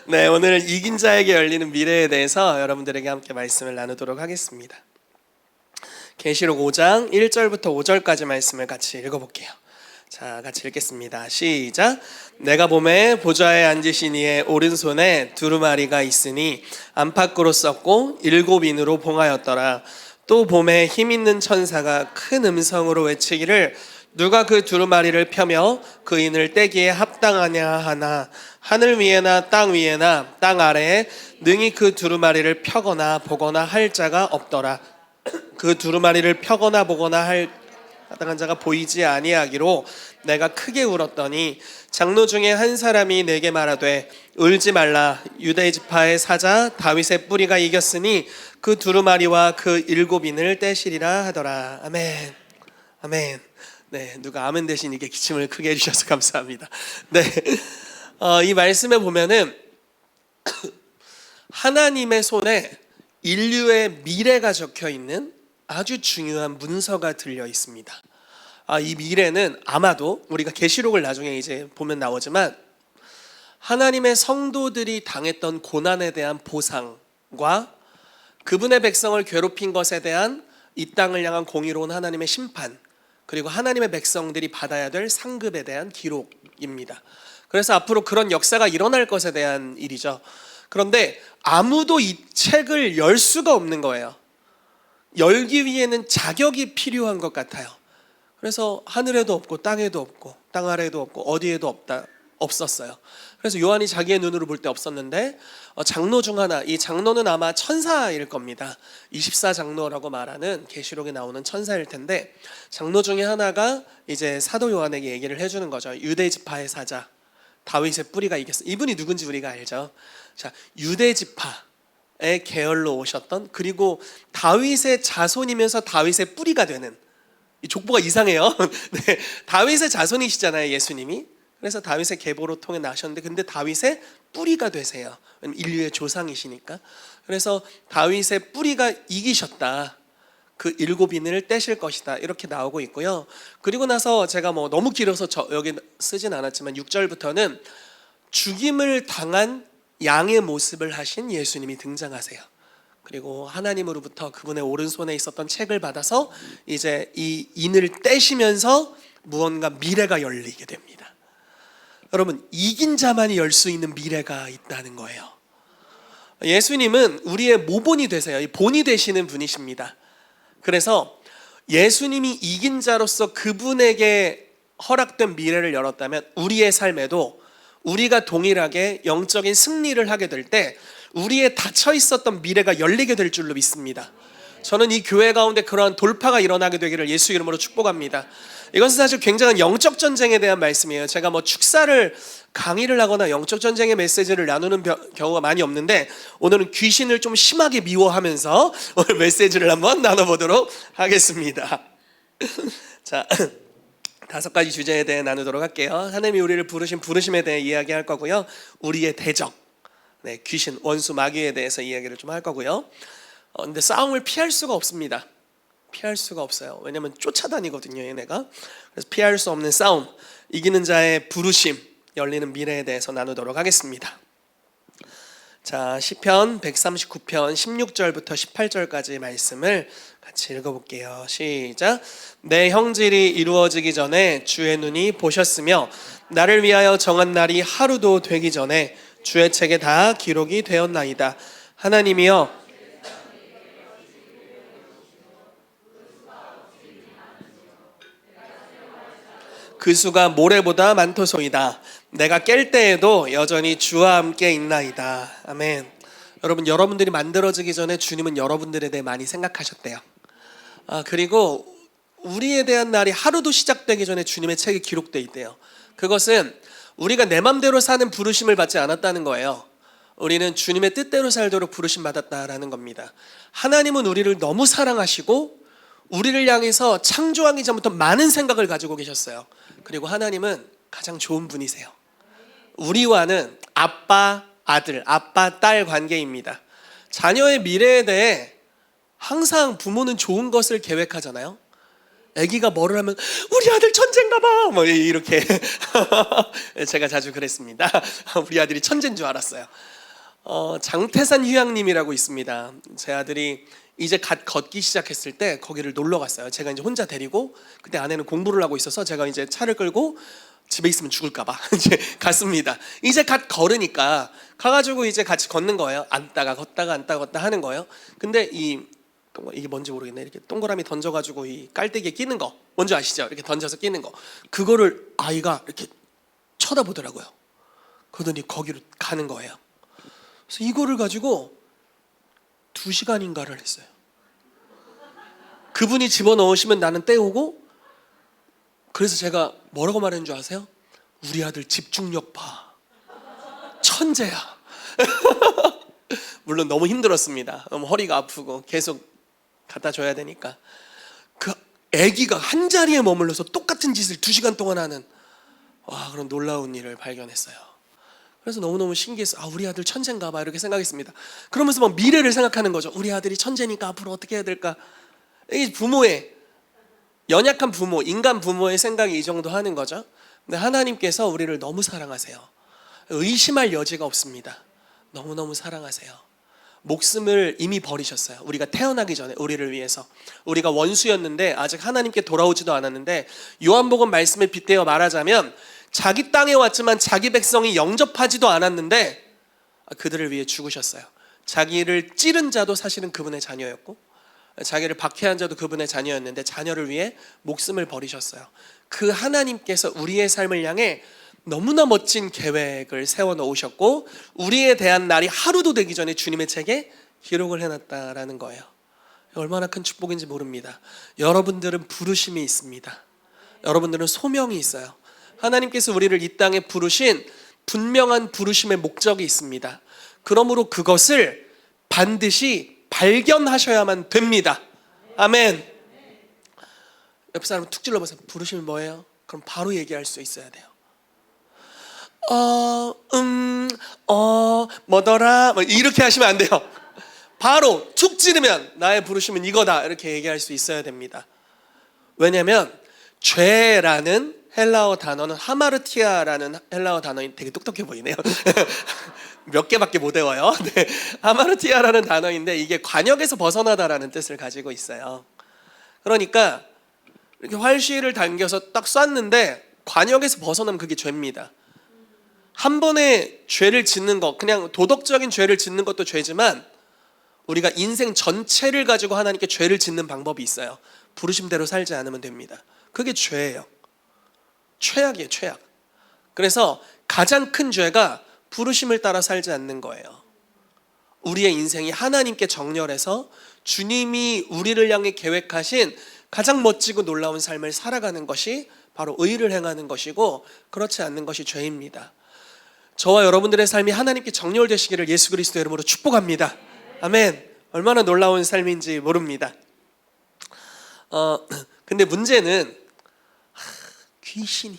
네, 오늘은 이긴 자에게 열리는 미래에 대해서 여러분들에게 함께 말씀을 나누도록 하겠습니다. 계시록 5장 1절부터 5절까지 말씀을 같이 읽어볼게요. 자, 같이 읽겠습니다. 시작. 내가 보매 보좌에 앉으신 이의 오른손에 두루마리가 있으니 안팎으로 썼고 7인으로 봉하였더라. 또 봄에 힘있는 천사가 큰 음성으로 외치기를 누가 그 두루마리를 펴며 그 인을 떼기에 합당하냐 하나 하늘 위에나 땅 위에나 땅 아래에 능히 그 두루마리를 펴거나 보거나 할 자가 없더라. 그 두루마리를 펴거나 보거나 할 합당한 자가 보이지 아니하기로 내가 크게 울었더니 장로 중에 한 사람이 내게 말하되 울지 말라. 유대 지파의 사자 다윗의 뿌리가 이겼으니 그 두루마리와 그 7인을 떼시리라 하더라. 아멘. 아멘. 네, 누가 아멘 대신 이게 기침을 크게 해주셔서 감사합니다. 네, 이 말씀에 보면은 하나님의 손에 인류의 미래가 적혀 있는 아주 중요한 문서가 들려 있습니다. 이 미래는 아마도 우리가 계시록을 나중에 이제 보면 나오지만 하나님의 성도들이 당했던 고난에 대한 보상과 그분의 백성을 괴롭힌 것에 대한 이 땅을 향한 공의로운 하나님의 심판, 그리고 하나님의 백성들이 받아야 될 상급에 대한 기록입니다. 그래서 앞으로 그런 역사가 일어날 것에 대한 일이죠. 그런데 아무도 이 책을 열 수가 없는 거예요. 열기 위해는 자격이 필요한 것 같아요. 그래서 하늘에도 없고 땅에도 없고 땅 아래에도 없고 어디에도 없었어요. 그래서 요한이 자기의 눈으로 볼 때 없었는데 장로 중 하나, 이 장로는 아마 천사일 겁니다. 24장로라고 말하는 계시록에 나오는 천사일 텐데 장로 중에 하나가 이제 사도 요한에게 얘기를 해주는 거죠. 유대 지파의 사자 다윗의 뿌리가 이겼어. 이분이 누군지 우리가 알죠. 자, 유대 지파의 계열로 오셨던, 그리고 다윗의 자손이면서 다윗의 뿌리가 되는, 이 족보가 이상해요. 네, 다윗의 자손이시잖아요, 예수님이. 그래서 다윗의 계보로 통해 나셨는데, 근데 다윗의 뿌리가 되세요. 인류의 조상이시니까. 그래서 다윗의 뿌리가 이기셨다. 그 7인을 떼실 것이다. 이렇게 나오고 있고요. 그리고 나서 제가 너무 길어서 여기 쓰진 않았지만 6절부터는 죽임을 당한 양의 모습을 하신 예수님이 등장하세요. 그리고 하나님으로부터 그분의 오른손에 있었던 책을 받아서 이제 이 인을 떼시면서 무언가 미래가 열리게 됩니다. 여러분, 이긴 자만이 열 수 있는 미래가 있다는 거예요. 예수님은 우리의 모본이 되세요. 이 본이 되시는 분이십니다. 그래서 예수님이 이긴 자로서 그분에게 허락된 미래를 열었다면 우리의 삶에도 우리가 동일하게 영적인 승리를 하게 될 때 우리의 닫혀 있었던 미래가 열리게 될 줄로 믿습니다. 저는 이 교회 가운데 그러한 돌파가 일어나게 되기를 예수 이름으로 축복합니다. 이것은 사실 굉장한 영적 전쟁에 대한 말씀이에요. 제가 축사를 강의를 하거나 영적 전쟁의 메시지를 나누는 경우가 많이 없는데 오늘은 귀신을 좀 심하게 미워하면서 오늘 메시지를 한번 나눠보도록 하겠습니다. 자, 5가지 주제에 대해 나누도록 할게요. 하나님이 우리를 부르신 부르심에 대해 이야기할 거고요. 우리의 대적, 귀신, 원수, 마귀에 대해서 이야기를 좀 할 거고요. 근데 싸움을 피할 수가 없습니다. 피할 수가 없어요. 왜냐하면 쫓아다니거든요, 얘네가. 그래서 피할 수 없는 싸움, 이기는 자의 부르심, 열리는 미래에 대해서 나누도록 하겠습니다. 자, 시편 139편 16절부터 18절까지 말씀을 같이 읽어볼게요. 시작. 내 형질이 이루어지기 전에 주의 눈이 보셨으며 나를 위하여 정한 날이 하루도 되기 전에 주의 책에 다 기록이 되었나이다. 하나님이여, 그 수가 모래보다 많도소이다. 내가 깰 때에도 여전히 주와 함께 있나이다. 아멘. 여러분, 여러분들이 만들어지기 전에 주님은 여러분들에 대해 많이 생각하셨대요. 그리고 우리에 대한 날이 하루도 시작되기 전에 주님의 책에 기록되어 있대요. 그것은 우리가 내 맘대로 사는 부르심을 받지 않았다는 거예요. 우리는 주님의 뜻대로 살도록 부르심 받았다라는 겁니다. 하나님은 우리를 너무 사랑하시고 우리를 향해서 창조하기 전부터 많은 생각을 가지고 계셨어요. 그리고 하나님은 가장 좋은 분이세요. 우리와는 아빠, 아들, 아빠, 딸 관계입니다. 자녀의 미래에 대해 항상 부모는 좋은 것을 계획하잖아요. 아기가 뭐를 하면 우리 아들 천재인가 봐 이렇게 제가 자주 그랬습니다. 우리 아들이 천재인 줄 알았어요. 장태산 휴양림이라고 있습니다. 제 아들이 이제 갓 걷기 시작했을 때 거기를 놀러 갔어요. 제가 이제 혼자 데리고, 그때 아내는 공부를 하고 있어서 제가 이제 차를 끌고 집에 있으면 죽을까봐 이제 갔습니다. 이제 갓 걸으니까 가가지고 이제 같이 걷는 거예요. 앉다가 걷다가 앉다가 걷다 하는 거예요. 근데 이게 뭔지 모르겠네. 이렇게 동그라미 던져가지고 이 깔때기에 끼는 거 뭔지 아시죠? 이렇게 던져서 끼는 거, 그거를 아이가 이렇게 쳐다보더라고요. 그러더니 거기로 가는 거예요. 그래서 이거를 가지고 2시간인가를 했어요. 그분이 집어넣으시면 나는 떼우고. 그래서 제가 뭐라고 말했는 줄 아세요? 우리 아들 집중력 봐, 천재야. 물론 너무 힘들었습니다. 너무 허리가 아프고 계속 갖다 줘야 되니까. 그 아기가 한 자리에 머물러서 똑같은 짓을 2시간 동안 하는, 그런 놀라운 일을 발견했어요. 그래서 너무너무 신기해서 우리 아들 천재인가 봐 이렇게 생각했습니다. 그러면서 막 미래를 생각하는 거죠. 우리 아들이 천재니까 앞으로 어떻게 해야 될까. 이 부모의, 연약한 부모, 인간 부모의 생각이 이 정도 하는 거죠. 근데 하나님께서 우리를 너무 사랑하세요. 의심할 여지가 없습니다. 너무너무 사랑하세요. 목숨을 이미 버리셨어요. 우리가 태어나기 전에 우리를 위해서. 우리가 원수였는데 아직 하나님께 돌아오지도 않았는데, 요한복음 말씀에 빗대어 말하자면 자기 땅에 왔지만 자기 백성이 영접하지도 않았는데 그들을 위해 죽으셨어요. 자기를 찌른 자도 사실은 그분의 자녀였고, 자기를 박해한 자도 그분의 자녀였는데 자녀를 위해 목숨을 버리셨어요. 그 하나님께서 우리의 삶을 향해 너무나 멋진 계획을 세워놓으셨고, 우리에 대한 날이 하루도 되기 전에 주님의 책에 기록을 해놨다라는 거예요. 얼마나 큰 축복인지 모릅니다. 여러분들은 부르심이 있습니다. 여러분들은 소명이 있어요. 하나님께서 우리를 이 땅에 부르신 분명한 부르심의 목적이 있습니다. 그러므로 그것을 반드시 발견하셔야만 됩니다. 아멘. 옆 사람 툭 찔러보세요. 부르심이 뭐예요? 그럼 바로 얘기할 수 있어야 돼요. 뭐더라 이렇게 하시면 안 돼요. 바로 툭 찌르면 나의 부르심은 이거다 이렇게 얘기할 수 있어야 됩니다. 왜냐하면 죄라는 헬라어 단어는 하마르티아라는 헬라어 단어인, 되게 똑똑해 보이네요. 몇 개밖에 못 외워요. 네. 하마르티아라는 단어인데 이게 관역에서 벗어나다라는 뜻을 가지고 있어요. 그러니까 이렇게 활시를 당겨서 딱 쐈는데 관역에서 벗어나면 그게 죄입니다. 한 번에 죄를 짓는 것, 그냥 도덕적인 죄를 짓는 것도 죄지만 우리가 인생 전체를 가지고 하나님께 죄를 짓는 방법이 있어요. 부르심대로 살지 않으면 됩니다. 그게 죄예요. 최악이에요, 최악. 그래서 가장 큰 죄가 부르심을 따라 살지 않는 거예요. 우리의 인생이 하나님께 정렬해서 주님이 우리를 향해 계획하신 가장 멋지고 놀라운 삶을 살아가는 것이 바로 의를 행하는 것이고, 그렇지 않는 것이 죄입니다. 저와 여러분들의 삶이 하나님께 정렬되시기를 예수 그리스도 이름으로 축복합니다. 아멘. 얼마나 놀라운 삶인지 모릅니다. 근데 문제는 귀신이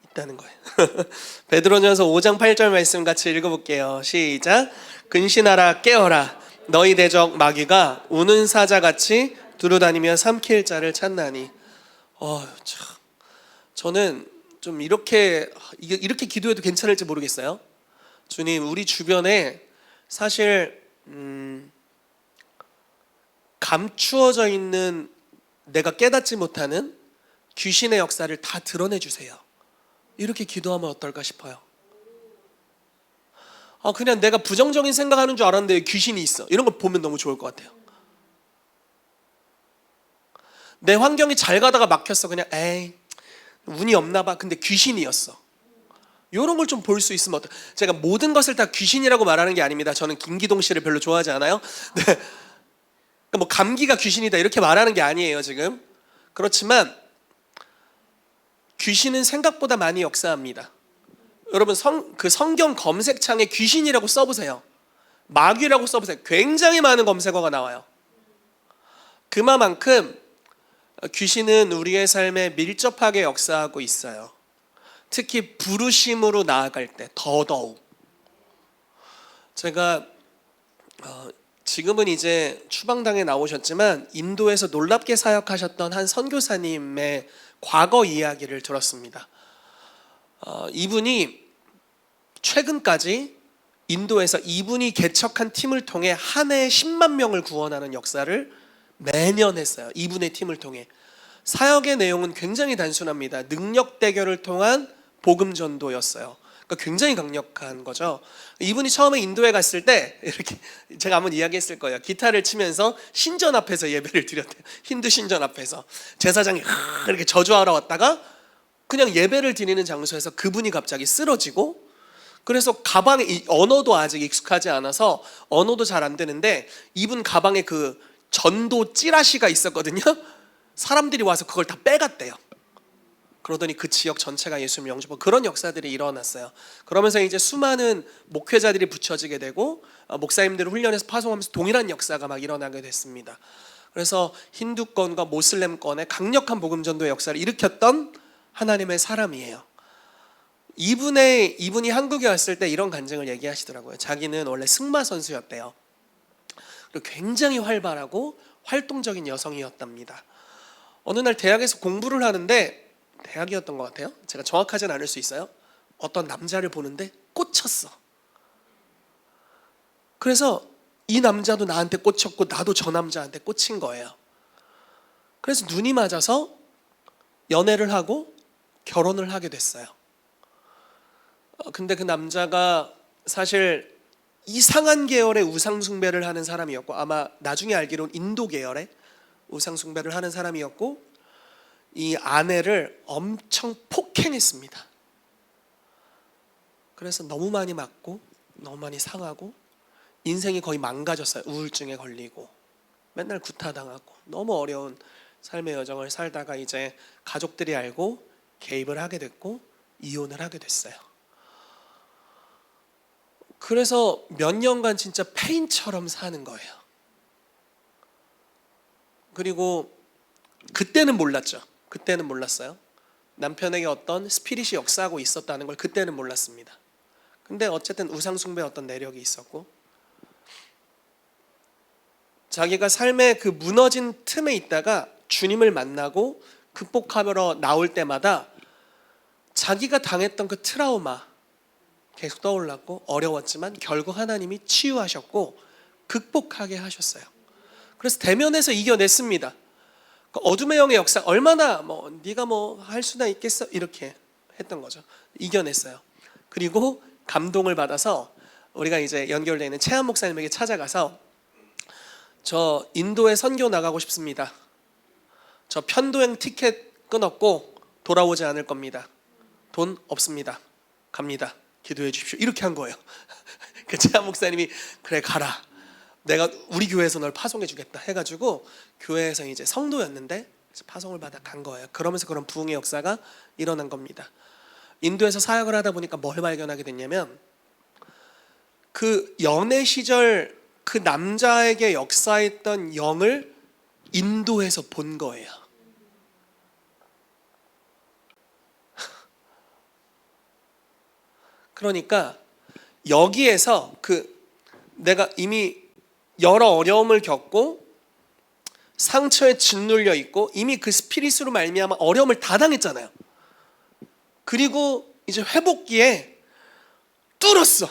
있다는 거예요. 베드로전서 5장 8절 말씀 같이 읽어볼게요. 시작. 근신하라, 깨어라. 너희 대적 마귀가 우는 사자같이 두루다니며 삼킬 자를 찾나니. 저는 좀 이렇게 기도해도 괜찮을지 모르겠어요. 주님, 우리 주변에 사실 감추어져 있는 내가 깨닫지 못하는 귀신의 역사를 다 드러내 주세요. 이렇게 기도하면 어떨까 싶어요. 그냥 내가 부정적인 생각하는 줄 알았는데 귀신이 있어, 이런 거 보면 너무 좋을 것 같아요. 내 환경이 잘 가다가 막혔어. 그냥 운이 없나 봐. 근데 귀신이었어. 이런 걸 좀 볼 수 있으면 어떨까. 제가 모든 것을 다 귀신이라고 말하는 게 아닙니다. 저는 김기동 씨를 별로 좋아하지 않아요. 네. 뭐 감기가 귀신이다 이렇게 말하는 게 아니에요 지금. 그렇지만 귀신은 생각보다 많이 역사합니다. 여러분 그 성경 검색창에 귀신이라고 써보세요. 마귀라고 써보세요. 굉장히 많은 검색어가 나와요. 그만큼 귀신은 우리의 삶에 밀접하게 역사하고 있어요. 특히 부르심으로 나아갈 때 더더욱. 제가 지금은 이제 추방당에 나오셨지만 인도에서 놀랍게 사역하셨던 한 선교사님의 과거 이야기를 들었습니다. 이분이 최근까지 인도에서 이분이 개척한 팀을 통해 한 해에 10만 명을 구원하는 역사를 매년 했어요. 이분의 팀을 통해. 사역의 내용은 굉장히 단순합니다. 능력 대결을 통한 복음 전도였어요. 그러니까 굉장히 강력한 거죠. 이분이 처음에 인도에 갔을 때 이렇게 제가 한번 이야기했을 거예요. 기타를 치면서 신전 앞에서 예배를 드렸대요. 힌두 신전 앞에서 제사장이 이렇게 저주하러 왔다가 그냥 예배를 드리는 장소에서 그분이 갑자기 쓰러지고, 그래서 가방에 이 언어도 아직 익숙하지 않아서 언어도 잘 안 되는데 이분 가방에 그 전도 찌라시가 있었거든요. 사람들이 와서 그걸 다 빼갔대요. 그러더니 그 지역 전체가 예수님을 영접하고 그런 역사들이 일어났어요. 그러면서 이제 수많은 목회자들이 붙여지게 되고 목사님들을 훈련해서 파송하면서 동일한 역사가 막 일어나게 됐습니다. 그래서 힌두권과 모슬렘권의 강력한 복음 전도의 역사를 일으켰던 하나님의 사람이에요. 이분이 한국에 왔을 때 이런 간증을 얘기하시더라고요. 자기는 원래 승마 선수였대요. 그리고 굉장히 활발하고 활동적인 여성이었답니다. 어느 날 대학에서 공부를 하는데, 대학이었던 것 같아요. 제가 정확하진 않을 수 있어요. 어떤 남자를 보는데 꽂혔어. 그래서 이 남자도 나한테 꽂혔고 나도 저 남자한테 꽂힌 거예요. 그래서 눈이 맞아서 연애를 하고 결혼을 하게 됐어요. 근데 그 남자가 사실 이상한 계열의 우상숭배를 하는 사람이었고, 아마 나중에 알기로는 인도 계열의 우상숭배를 하는 사람이었고, 이 아내를 엄청 폭행했습니다. 그래서 너무 많이 맞고 너무 많이 상하고 인생이 거의 망가졌어요. 우울증에 걸리고 맨날 구타당하고 너무 어려운 삶의 여정을 살다가 이제 가족들이 알고 개입을 하게 됐고 이혼을 하게 됐어요. 그래서 몇 년간 진짜 폐인처럼 사는 거예요. 그리고 그때는 몰랐죠. 그때는 몰랐어요. 남편에게 어떤 스피릿이 역사하고 있었다는 걸 그때는 몰랐습니다. 근데 어쨌든 우상숭배의 어떤 내력이 있었고, 자기가 삶의 그 무너진 틈에 있다가 주님을 만나고 극복하러 나올 때마다 자기가 당했던 그 트라우마 계속 떠올랐고, 어려웠지만 결국 하나님이 치유하셨고 극복하게 하셨어요. 그래서 대면에서 이겨냈습니다. 어둠의 영의 역사, 얼마나 네가 할 수나 있겠어 이렇게 했던 거죠. 이겨냈어요. 그리고 감동을 받아서 우리가 이제 연결되어 있는 채한 목사님에게 찾아가서 저 인도에 선교 나가고 싶습니다. 저 편도행 티켓 끊었고 돌아오지 않을 겁니다. 돈 없습니다. 갑니다. 기도해 주십시오. 이렇게 한 거예요. 그 채한 목사님이 그래 가라. 내가 우리 교회에서 널 파송해 주겠다 해가지고 교회에서 이제 성도였는데 파송을 받아 간 거예요. 그러면서 그런 부흥의 역사가 일어난 겁니다. 인도에서 사역을 하다 보니까 뭘 발견하게 됐냐면, 그 연애 시절 그 남자에게 역사했던 영을 인도에서 본 거예요. 그러니까 여기에서 내가 이미 여러 어려움을 겪고 상처에 짓눌려 있고 이미 그 스피릿으로 말미암아 어려움을 다 당했잖아요. 그리고 이제 회복기에 뚫었어.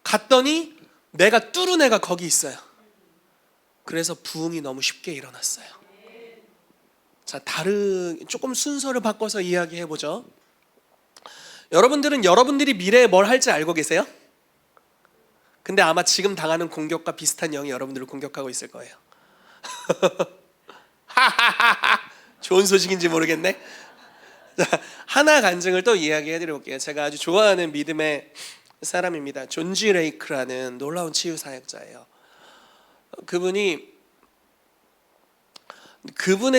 갔더니 내가 뚫은 애가 거기 있어요. 그래서 부흥이 너무 쉽게 일어났어요. 자, 조금 순서를 바꿔서 이야기해 보죠. 여러분들은 여러분들이 미래에 뭘 할지 알고 계세요? 근데 아마 지금 당하는 공격과 비슷한 영이 여러분들을 공격하고 있을 거예요. 좋은 소식인지 모르겠네. 하나 간증을 또 이야기해 드릴게요. 제가 아주 좋아하는 믿음의 사람입니다. 존 G 레이크라는 놀라운 치유 사역자예요. 그분의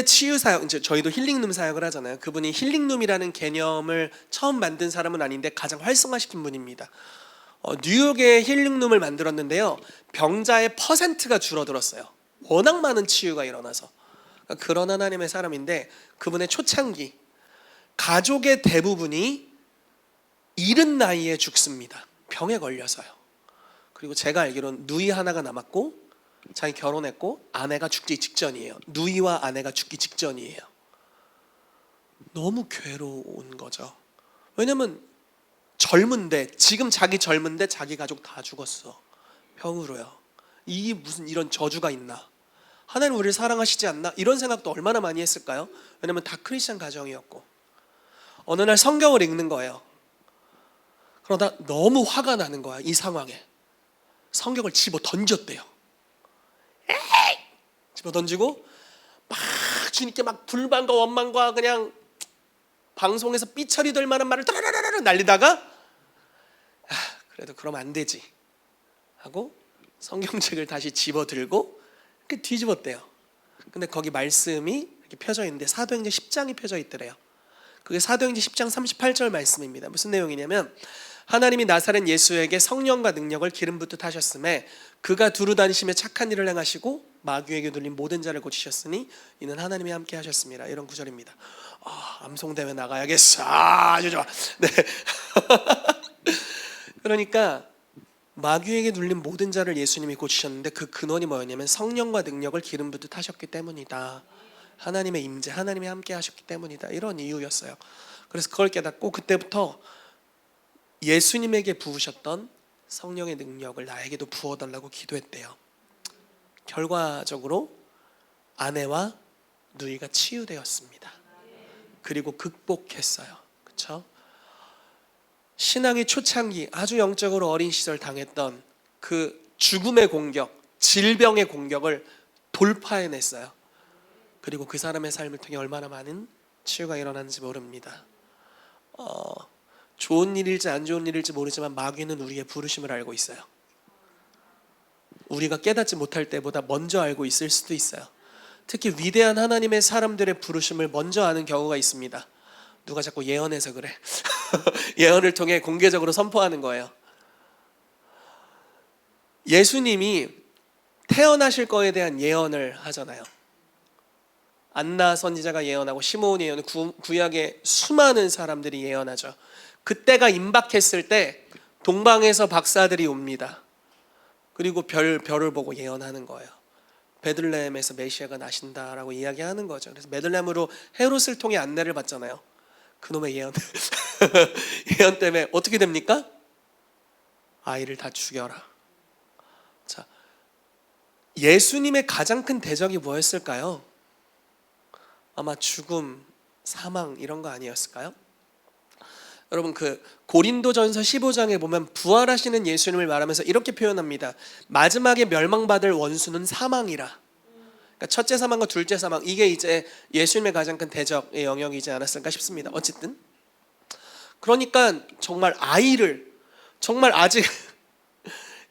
치유 사역, 이제 저희도 힐링룸 사역을 하잖아요. 그분이 힐링룸이라는 개념을 처음 만든 사람은 아닌데 가장 활성화시킨 분입니다. 뉴욕에 힐링룸을 만들었는데요, 병자의 퍼센트가 줄어들었어요. 워낙 많은 치유가 일어나서. 그런 하나님의 사람인데, 그분의 초창기 가족의 대부분이 이른 나이에 죽습니다. 병에 걸려서요. 그리고 제가 알기로는 누이 하나가 남았고 자기 결혼했고 아내가 죽기 직전이에요. 누이와 아내가 죽기 직전이에요. 너무 괴로운 거죠. 왜냐면 젊은데, 지금 자기 젊은데 자기 가족 다 죽었어. 병으로요. 이게 무슨 이런 저주가 있나? 하나님 우리를 사랑하시지 않나? 이런 생각도 얼마나 많이 했을까요? 왜냐면 다 크리스찬 가정이었고. 어느 날 성경을 읽는 거예요. 그러다 너무 화가 나는 거야. 이 상황에 성경을 집어 던졌대요. 에이! 집어 던지고 막 주님께 막 불만과 원망과 그냥 방송에서 삐처리 될 만한 말을 따라라라라 날리다가 그래도 그러면 안 되지 하고 성경책을 다시 집어 들고 이렇게 뒤집었대요. 근데 거기 말씀이 이렇게 펴져 있는데 사도행전 10장이 펴져 있더래요. 그게 사도행전 10장 38절 말씀입니다. 무슨 내용이냐면 하나님이 나사렛 예수에게 성령과 능력을 기름 붓듯 하셨음에 그가 두루 다니시며 착한 일을 행하시고 마귀에게 눌린 모든 자를 고치셨으니 이는 하나님이 함께 하셨습니다. 이런 구절입니다. 암송대회 나가야겠어. 아주 좋아. 네. 그러니까 마귀에게 눌린 모든 자를 예수님이 고치셨는데 그 근원이 뭐였냐면 성령과 능력을 기름 붓듯 하셨기 때문이다. 하나님의 임재, 하나님이 함께 하셨기 때문이다. 이런 이유였어요. 그래서 그걸 깨닫고 그때부터 예수님에게 부으셨던 성령의 능력을 나에게도 부어달라고 기도했대요. 결과적으로 아내와 누이가 치유되었습니다. 그리고 극복했어요. 그렇죠? 신앙의 초창기, 아주 영적으로 어린 시절 당했던 그 죽음의 공격, 질병의 공격을 돌파해냈어요. 그리고 그 사람의 삶을 통해 얼마나 많은 치유가 일어났는지 모릅니다. 좋은 일일지 안 좋은 일일지 모르지만 마귀는 우리의 부르심을 알고 있어요. 우리가 깨닫지 못할 때보다 먼저 알고 있을 수도 있어요. 특히 위대한 하나님의 사람들의 부르심을 먼저 아는 경우가 있습니다. 누가 자꾸 예언해서 그래. 예언을 통해 공개적으로 선포하는 거예요. 예수님이 태어나실 거에 대한 예언을 하잖아요. 안나 선지자가 예언하고 시므온이 예언을 구약의 수많은 사람들이 예언하죠. 그때가 임박했을 때 동방에서 박사들이 옵니다. 그리고 별을 보고 예언하는 거예요. 베들레헴에서 메시아가 나신다라고 이야기하는 거죠. 그래서 베들레헴으로 헤롯을 통해 안내를 받잖아요. 그놈의 예언 예언 때문에 어떻게 됩니까? 아이를 다 죽여라. 자, 예수님의 가장 큰 대적이 뭐였을까요? 아마 죽음, 사망 이런 거 아니었을까요? 여러분 그 고린도전서 15장에 보면 부활하시는 예수님을 말하면서 이렇게 표현합니다. 마지막에 멸망받을 원수는 사망이라. 그러니까 첫째 사망과 둘째 사망, 이게 이제 예수님의 가장 큰 대적의 영역이지 않았을까 싶습니다. 어쨌든 그러니까 정말 아이를 정말 아직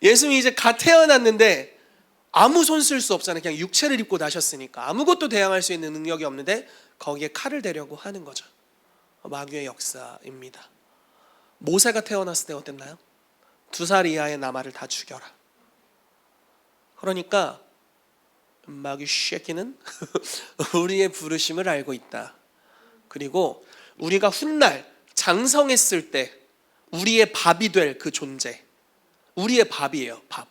예수님이 이제 갓 태어났는데 아무 손 쓸 수 없잖아요. 그냥 육체를 입고 나셨으니까 아무것도 대항할 수 있는 능력이 없는데 거기에 칼을 대려고 하는 거죠. 마귀의 역사입니다. 모세가 태어났을 때 어땠나요? 2살 이하의 나마를 다 죽여라. 그러니까 마귀 쉐키는 우리의 부르심을 알고 있다. 그리고 우리가 훗날 장성했을 때 우리의 밥이 될 그 존재, 우리의 밥이에요. 밥.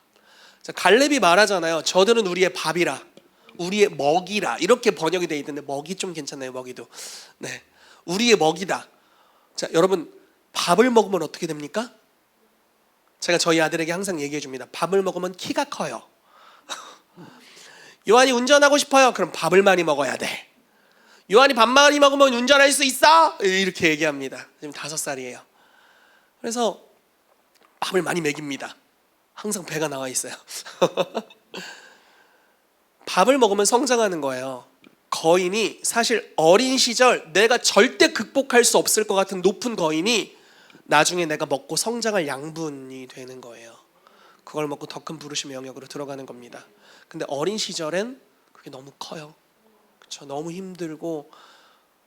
자, 갈렙이 말하잖아요. 저들은 우리의 밥이라, 우리의 먹이라. 이렇게 번역이 돼 있는데 먹이 좀 괜찮나요? 먹이도. 네, 우리의 먹이다. 자, 여러분 밥을 먹으면 어떻게 됩니까? 제가 저희 아들에게 항상 얘기해 줍니다. 밥을 먹으면 키가 커요. 요한이 운전하고 싶어요. 그럼 밥을 많이 먹어야 돼. 요한이 밥 많이 먹으면 운전할 수 있어? 이렇게 얘기합니다. 지금 5살이에요. 그래서 밥을 많이 먹입니다. 항상 배가 나와 있어요. 밥을 먹으면 성장하는 거예요. 거인이 사실 어린 시절 내가 절대 극복할 수 없을 것 같은 높은 거인이 나중에 내가 먹고 성장할 양분이 되는 거예요. 그걸 먹고 더 큰 부르심의 영역으로 들어가는 겁니다. 근데 어린 시절엔 그게 너무 커요. 그렇죠? 너무 힘들고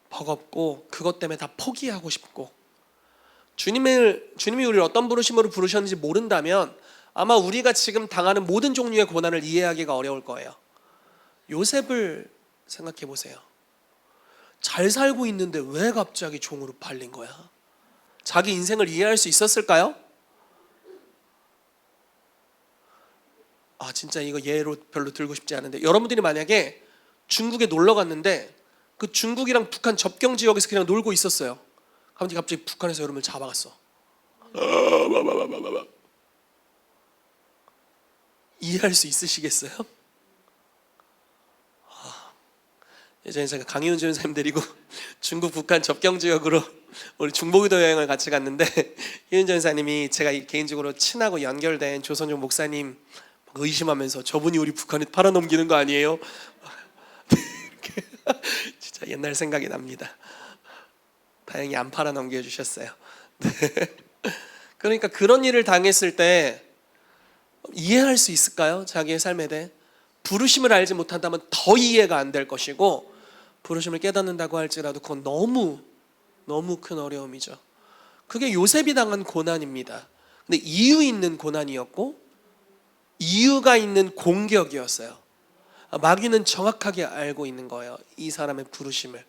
버겁고 그것 때문에 다 포기하고 싶고, 주님이 우리를 어떤 부르심으로 부르셨는지 모른다면 아마 우리가 지금 당하는 모든 종류의 고난을 이해하기가 어려울 거예요. 요셉을 생각해 보세요. 잘 살고 있는데 왜 갑자기 종으로 팔린 거야? 자기 인생을 이해할 수 있었을까요? 진짜 이거 예로 별로 들고 싶지 않은데, 여러분들이 만약에 중국에 놀러 갔는데 그 중국이랑 북한 접경 지역에서 그냥 놀고 있었어요. 갑자기 북한에서 여러분을 잡아갔어. 이해할 수 있으시겠어요? 예전에 제가 강희훈 전사님 데리고 중국 북한 접경 지역으로 우리 중보기도 여행을 같이 갔는데 희훈 전사님이 제가 개인적으로 친하고 연결된 조선족 목사님 의심하면서 저분이 우리 북한에 팔아넘기는 거 아니에요? 진짜 옛날 생각이 납니다. 다행히 안 팔아넘겨 주셨어요. 네. 그러니까 그런 일을 당했을 때 이해할 수 있을까요? 자기의 삶에 대해 부르심을 알지 못한다면 더 이해가 안 될 것이고, 부르심을 깨닫는다고 할지라도 그건 너무 큰 어려움이죠. 그게 요셉이 당한 고난입니다. 근데 이유 있는 고난이었고 이유가 있는 공격이었어요. 마귀는 정확하게 알고 있는 거예요, 이 사람의 부르심을.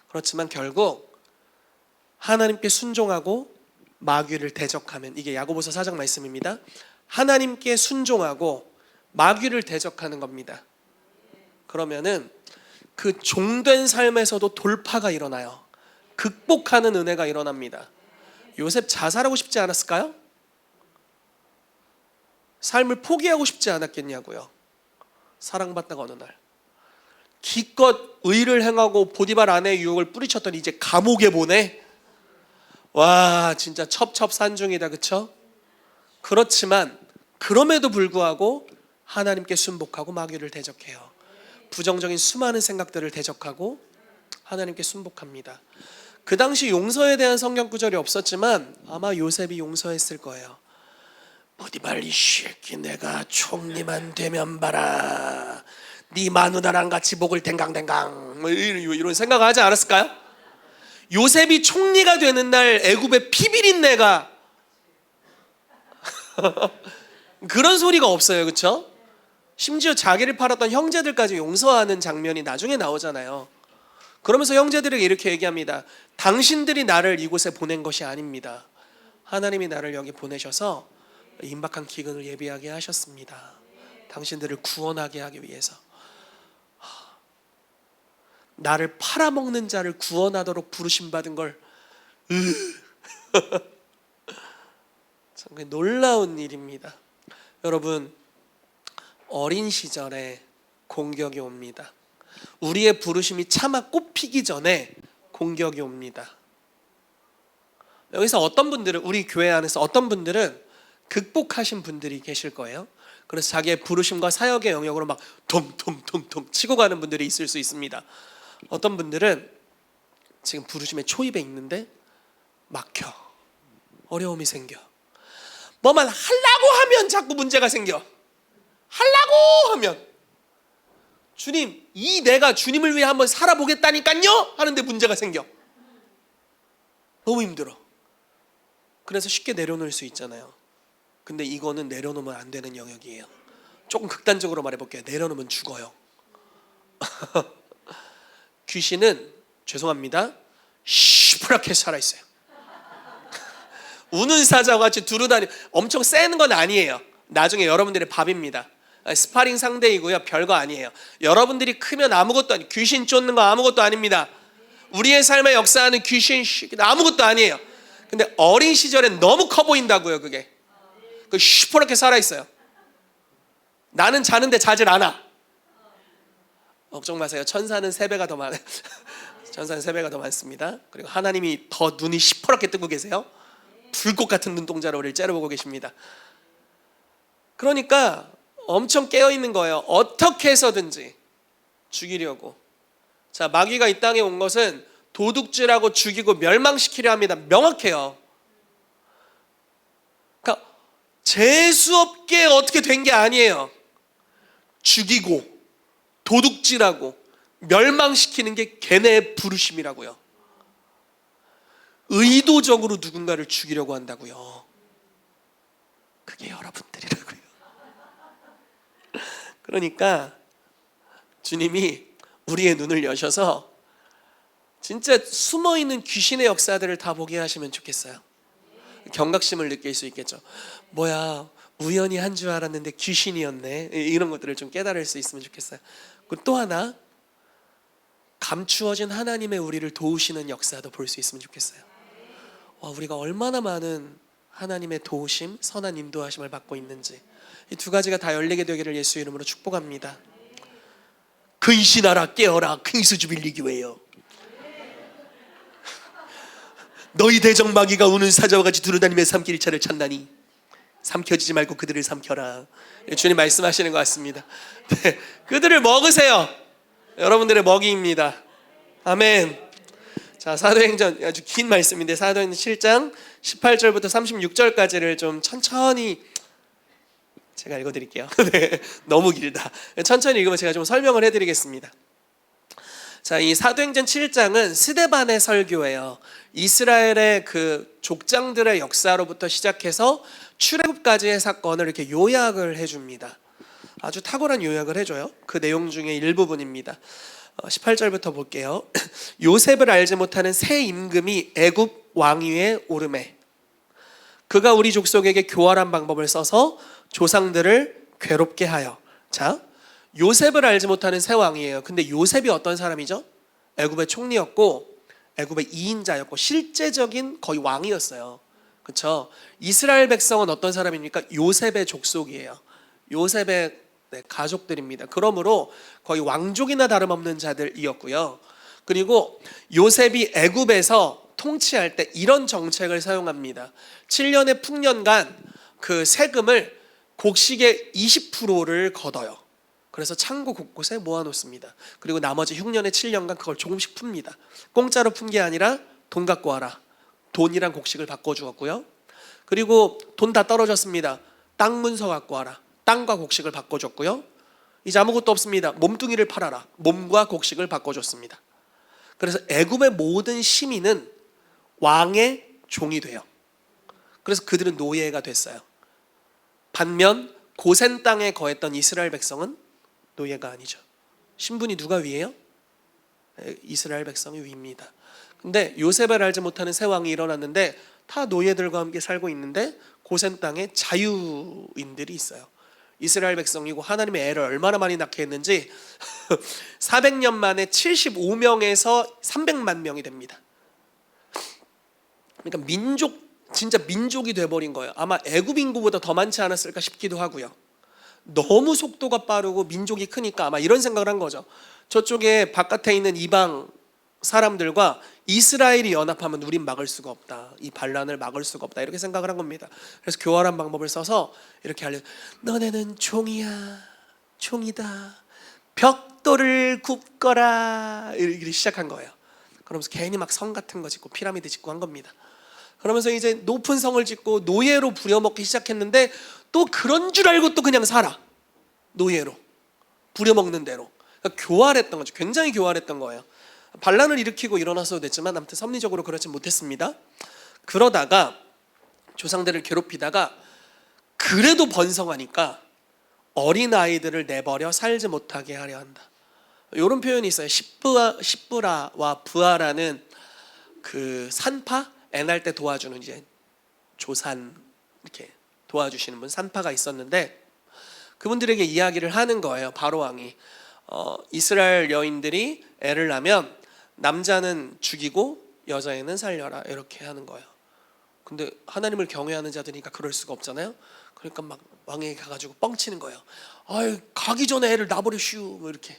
그렇지만 결국 하나님께 순종하고 마귀를 대적하면, 이게 야고보서 4장 말씀입니다. 하나님께 순종하고 마귀를 대적하는 겁니다. 그러면은 그 종된 삶에서도 돌파가 일어나요. 극복하는 은혜가 일어납니다. 요셉 자살하고 싶지 않았을까요? 삶을 포기하고 싶지 않았겠냐고요. 사랑받다가 어느 날 기껏 의를 행하고 보디발 아내의 유혹을 뿌리쳤더니 이제 감옥에 보내. 와, 진짜 첩첩산중이다, 그쵸? 그렇지만 그럼에도 불구하고 하나님께 순복하고 마귀를 대적해요. 부정적인 수많은 생각들을 대적하고 하나님께 순복합니다. 그 당시 용서에 대한 성경 구절이 없었지만 아마 요셉이 용서했을 거예요. 보디발 이 새끼, 내가 총리만 되면 봐라, 네 마누나랑 같이 목을 댕강댕강, 뭐 이런 생각을 하지 않았을까요? 요셉이 총리가 되는 날 애굽의 피비린내가 그런 소리가 없어요, 그렇죠? 심지어 자기를 팔았던 형제들까지 용서하는 장면이 나중에 나오잖아요. 그러면서 형제들에게 이렇게 얘기합니다. 당신들이 나를 이곳에 보낸 것이 아닙니다. 하나님이 나를 여기 보내셔서 임박한 기근을 예비하게 하셨습니다. 당신들을 구원하게 하기 위해서. 나를 팔아먹는 자를 구원하도록 부르심받은 걸 참 놀라운 일입니다. 여러분, 어린 시절에 공격이 옵니다. 우리의 부르심이 차마 꽃피기 전에 공격이 옵니다. 여기서 어떤 분들은, 우리 교회 안에서 어떤 분들은 극복하신 분들이 계실 거예요. 그래서 자기의 부르심과 사역의 영역으로 막 통통통통 치고 가는 분들이 있을 수 있습니다. 어떤 분들은 지금 부르심의 초입에 있는데 막혀, 어려움이 생겨. 뭐만 하려고 하면 자꾸 문제가 생겨. 하려고 하면, 주님, 이 내가 주님을 위해 한번 살아보겠다니까요 하는데 문제가 생겨. 너무 힘들어. 그래서 쉽게 내려놓을 수 있잖아요. 근데 이거는 내려놓으면 안 되는 영역이에요. 조금 극단적으로 말해볼게요. 내려놓으면 죽어요. 귀신은, 죄송합니다, 시퍼렇게 살아있어요. 우는 사자같이 두루다니. 엄청 센 건 아니에요. 나중에 여러분들의 밥입니다. 스파링 상대이고요, 별거 아니에요. 여러분들이 크면 아무것도 아니에요. 귀신 쫓는 거 아무것도 아닙니다. 우리의 삶에 역사하는 귀신 아무것도 아니에요. 근데 어린 시절엔 너무 커 보인다고요. 그게 그 시퍼렇게 살아있어요. 나는 자는데 자질 않아. 걱정 마세요. 천사는 3배가 더 많아요. 천사는 3배가 더 많습니다. 그리고 하나님이 더 눈이 시퍼렇게 뜨고 계세요. 불꽃 같은 눈동자로 우리를 째려보고 계십니다. 그러니까 엄청 깨어있는 거예요. 어떻게 해서든지 죽이려고. 자, 마귀가 이 땅에 온 것은 도둑질하고 죽이고 멸망시키려 합니다. 명확해요. 그러니까 재수없게 어떻게 된 게 아니에요. 죽이고 도둑질하고 멸망시키는 게 걔네의 부르심이라고요. 의도적으로 누군가를 죽이려고 한다고요. 그게 여러분들이라고요. 그러니까 주님이 우리의 눈을 여셔서 진짜 숨어있는 귀신의 역사들을 다 보게 하시면 좋겠어요. 경각심을 느낄 수 있겠죠. 뭐야, 우연히 한 줄 알았는데 귀신이었네. 이런 것들을 좀 깨달을 수 있으면 좋겠어요. 그리고 또 하나, 감추어진 하나님의 우리를 도우시는 역사도 볼 수 있으면 좋겠어요. 와, 우리가 얼마나 많은 하나님의 도우심, 선한 인도하심을 받고 있는지, 이 두 가지가 다 열리게 되기를 예수 이름으로 축복합니다. 근신하라 깨어라 킹스 주빌리 교회여. 너희 대적마귀가 우는 사자와 같이 두루다니며 삼킬 차를 찾나니 삼켜지지 말고 그들을 삼켜라. 주님 말씀하시는 것 같습니다. 네, 그들을 먹으세요. 여러분들의 먹이입니다. 아멘. 자, 사도행전 아주 긴 말씀인데 사도행전 7장 18절부터 36절까지를 좀 천천히 제가 읽어드릴게요. 네, 너무 길다. 천천히 읽으면 제가 좀 설명을 해드리겠습니다. 자, 이 사도행전 7장은 스데반의 설교예요. 이스라엘의 그 족장들의 역사로부터 시작해서 출애굽까지의 사건을 이렇게 요약을 해줍니다. 아주 탁월한 요약을 해줘요. 그 내용 중에 일부분입니다. 18절부터 볼게요. 요셉을 알지 못하는 새 임금이 애굽 왕위에 오르매 그가 우리 족속에게 교활한 방법을 써서 조상들을 괴롭게 하여. 자, 요셉을 알지 못하는 새 왕이에요. 근데 요셉이 어떤 사람이죠? 애굽의 총리였고 애굽의 2인자였고 실제적인 거의 왕이었어요. 그렇죠? 이스라엘 백성은 어떤 사람입니까? 요셉의 족속이에요. 요셉의 가족들입니다. 그러므로 거의 왕족이나 다름없는 자들이었고요. 그리고 요셉이 애굽에서 통치할 때 이런 정책을 사용합니다. 7년의 풍년간 그 세금을 곡식의 20%를 걷어요. 그래서 창고 곳곳에 모아놓습니다. 그리고 나머지 흉년의 7년간 그걸 조금씩 풉니다. 공짜로 푼 게 아니라 돈 갖고 와라. 돈이랑 곡식을 바꿔주었고요. 그리고 돈 다 떨어졌습니다. 땅 문서 갖고 와라. 땅과 곡식을 바꿔줬고요. 이제 아무것도 없습니다. 몸뚱이를 팔아라. 몸과 곡식을 바꿔줬습니다. 그래서 애굽의 모든 시민은 왕의 종이 돼요. 그래서 그들은 노예가 됐어요. 반면 고센 땅에 거했던 이스라엘 백성은 노예가 아니죠. 신분이 누가 위에요? 이스라엘 백성이 위입니다. 근데 요셉을 알지 못하는 새 왕이 일어났는데 다 노예들과 함께 살고 있는데 고센 땅에 자유인들이 있어요. 이스라엘 백성이고 하나님의 애를 얼마나 많이 낳게 했는지 400년 만에 75명에서 300만 명이 됩니다. 그러니까 진짜 민족이 돼버린 거예요. 아마 애굽 인구보다 더 많지 않았을까 싶기도 하고요. 너무 속도가 빠르고 민족이 크니까 아마 이런 생각을 한 거죠. 저쪽에 바깥에 있는 이방 사람들과 이스라엘이 연합하면 우린 막을 수가 없다. 이 반란을 막을 수가 없다. 이렇게 생각을 한 겁니다. 그래서 교활한 방법을 써서 이렇게 너네는 종이야. 종이다. 벽돌을 굽거라. 이렇게 시작한 거예요. 그러면서 괜히 막 성 같은 거 짓고 피라미드 짓고 한 겁니다. 그러면서 이제 높은 성을 짓고 노예로 부려먹기 시작했는데 또 그런 줄 알고 또 그냥 살아. 노예로. 부려먹는 대로. 그러니까 교활했던 거죠. 굉장히 교활했던 거예요. 반란을 일으키고 일어났어도 됐지만 아무튼 섭리적으로 그렇지 못했습니다. 그러다가 조상들을 괴롭히다가 그래도 번성하니까 어린아이들을 내버려 살지 못하게 하려 한다. 이런 표현이 있어요. 십부라와 부하라는 그 산파? 애날 때 도와주는 이제 조산 이렇게 도와주시는 분 산파가 있었는데 그분들에게 이야기를 하는 거예요. 바로 왕이 이스라엘 여인들이 애를 낳으면 남자는 죽이고 여자애는 살려라 이렇게 하는 거예요. 근데 하나님을 경외하는 자들이니까 그럴 수가 없잖아요. 그러니까 막 왕에게 가가지고 뻥치는 거예요. 아유 가기 전에 애를 낳아버리슈 뭐 이렇게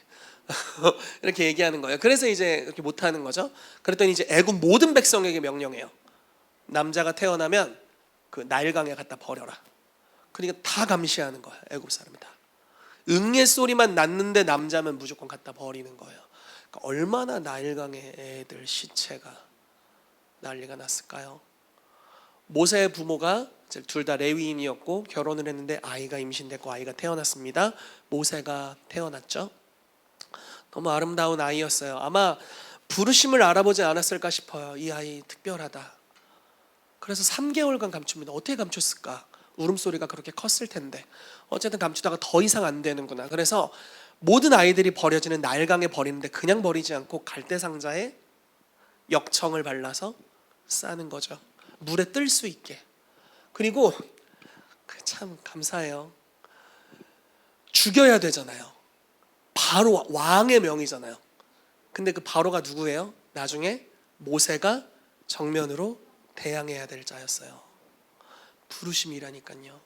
이렇게 얘기하는 거예요. 그래서 이제 이렇게 못하는 거죠. 그랬더니 이제 애굽 모든 백성에게 명령해요. 남자가 태어나면 그 나일강에 갖다 버려라. 그러니까 다 감시하는 거야. 애굽 사람이 다. 응애 소리만 났는데 남자면 무조건 갖다 버리는 거예요. 그러니까 얼마나 나일강의 애들 시체가 난리가 났을까요? 모세의 부모가 둘 다 레위인이었고 결혼을 했는데 아이가 임신됐고 아이가 태어났습니다. 모세가 태어났죠. 너무 아름다운 아이였어요. 아마 부르심을 알아보지 않았을까 싶어요. 이 아이 특별하다. 그래서 3개월간 감춥니다. 어떻게 감췄을까? 울음소리가 그렇게 컸을 텐데 어쨌든 감추다가 더 이상 안 되는구나. 그래서 모든 아이들이 버려지는 나일강에 버리는데 그냥 버리지 않고 갈대상자에 역청을 발라서 싸는 거죠. 물에 뜰 수 있게. 그리고 참 감사해요. 죽여야 되잖아요. 바로 왕의 명이잖아요. 근데 그 바로가 누구예요? 나중에 모세가 정면으로 대항해야 될 자였어요. 부르심이라니까요.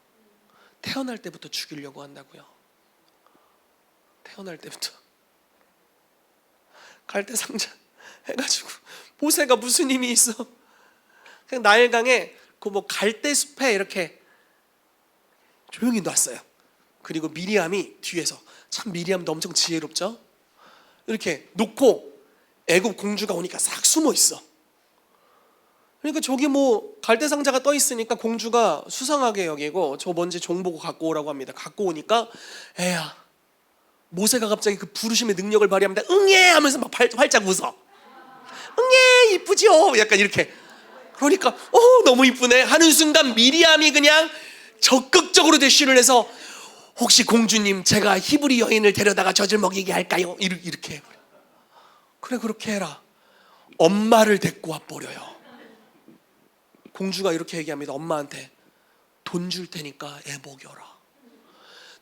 태어날 때부터 죽이려고 한다고요. 태어날 때부터 갈대상자 해가지고 모세가 무슨 힘이 있어? 그냥 나일강에 그 뭐 갈대숲에 이렇게 조용히 놨어요. 그리고 미리암이 뒤에서, 참 미리암도 엄청 지혜롭죠? 이렇게 놓고 애굽 공주가 오니까 싹 숨어 있어. 그러니까 저기 뭐 갈대상자가 떠 있으니까 공주가 수상하게 여기고 저 뭔지 종 보고 갖고 오라고 합니다. 갖고 오니까 애야, 모세가 갑자기 그 부르심의 능력을 발휘합니다. 응애 하면서 막 활짝 웃어. 응애 이쁘죠? 약간 이렇게. 그러니까 너무 이쁘네 하는 순간 미리암이 그냥 적극적으로 대쉬를 해서, 혹시 공주님 제가 히브리 여인을 데려다가 젖을 먹이게 할까요? 이렇게 해. 그래 그렇게 해라. 엄마를 데리고 와버려요. 공주가 이렇게 얘기합니다. 엄마한테 돈 줄 테니까 애 먹여라.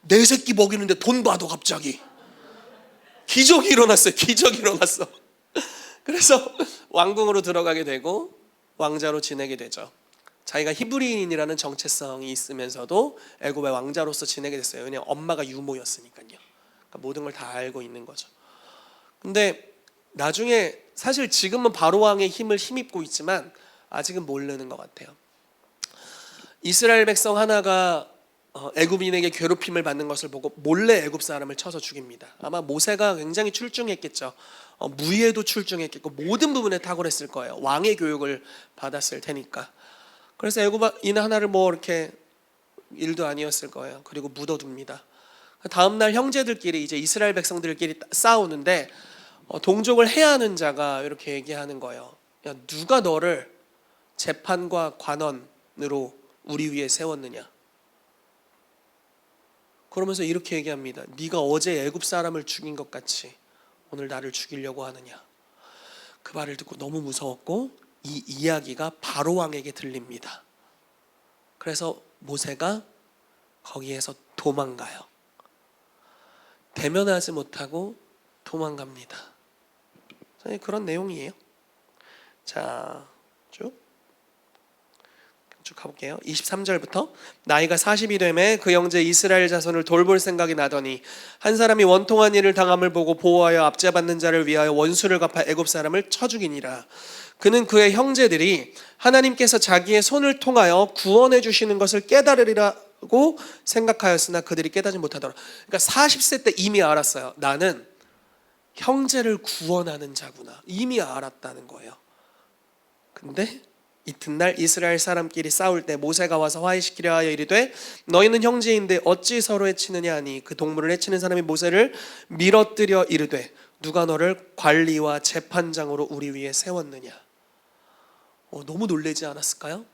내 새끼 먹이는데 돈 받아. 갑자기 기적이 일어났어요. 기적이 일어났어. 그래서 왕궁으로 들어가게 되고 왕자로 지내게 되죠. 자기가 히브리인이라는 정체성이 있으면서도 애굽의 왕자로서 지내게 됐어요. 왜냐하면 엄마가 유모였으니까요. 그러니까 모든 걸 다 알고 있는 거죠. 근데 나중에 사실 지금은 바로 왕의 힘을 힘입고 있지만 아직은 모르는 것 같아요. 이스라엘 백성 하나가 애굽인에게 괴롭힘을 받는 것을 보고 몰래 애굽 사람을 쳐서 죽입니다. 아마 모세가 굉장히 출중했겠죠. 무예도 출중했겠고 모든 부분에 탁월했을 거예요. 왕의 교육을 받았을 테니까. 그래서 애굽인 하나를 뭐 이렇게 일도 아니었을 거예요. 그리고 묻어둡니다. 다음 날 형제들끼리 이제 이스라엘 백성들끼리 싸우는데 동족을 해하는 자가 이렇게 얘기하는 거예요. 야, 누가 너를 재판과 관원으로 우리 위에 세웠느냐? 그러면서 이렇게 얘기합니다. 네가 어제 애굽 사람을 죽인 것 같이 오늘 나를 죽이려고 하느냐? 그 말을 듣고 너무 무서웠고 이 이야기가 바로 왕에게 들립니다. 그래서 모세가 거기에서 도망가요. 대면하지 못하고 도망갑니다. 그런 내용이에요. 자, 쭉 가볼게요. 23절부터 나이가 40이 되매 그 형제 이스라엘 자손을 돌볼 생각이 나더니 한 사람이 원통한 일을 당함을 보고 보호하여 압제받는 자를 위하여 원수를 갚아 애굽 사람을 쳐 죽이니라. 그는 그의 형제들이 하나님께서 자기의 손을 통하여 구원해 주시는 것을 깨달으리라고 생각하였으나 그들이 깨닫지 못하더라. 그러니까 40세 때 이미 알았어요. 나는 형제를 구원하는 자구나. 이미 알았다는 거예요. 근데 이튿날 이스라엘 사람끼리 싸울 때 모세가 와서 화해시키려 하여 이르되 너희는 형제인데 어찌 서로 해치느냐 하니 그 동물을 해치는 사람이 모세를 밀어뜨려 이르되 누가 너를 관리와 재판장으로 우리 위에 세웠느냐? 너무 놀라지 않았을까요?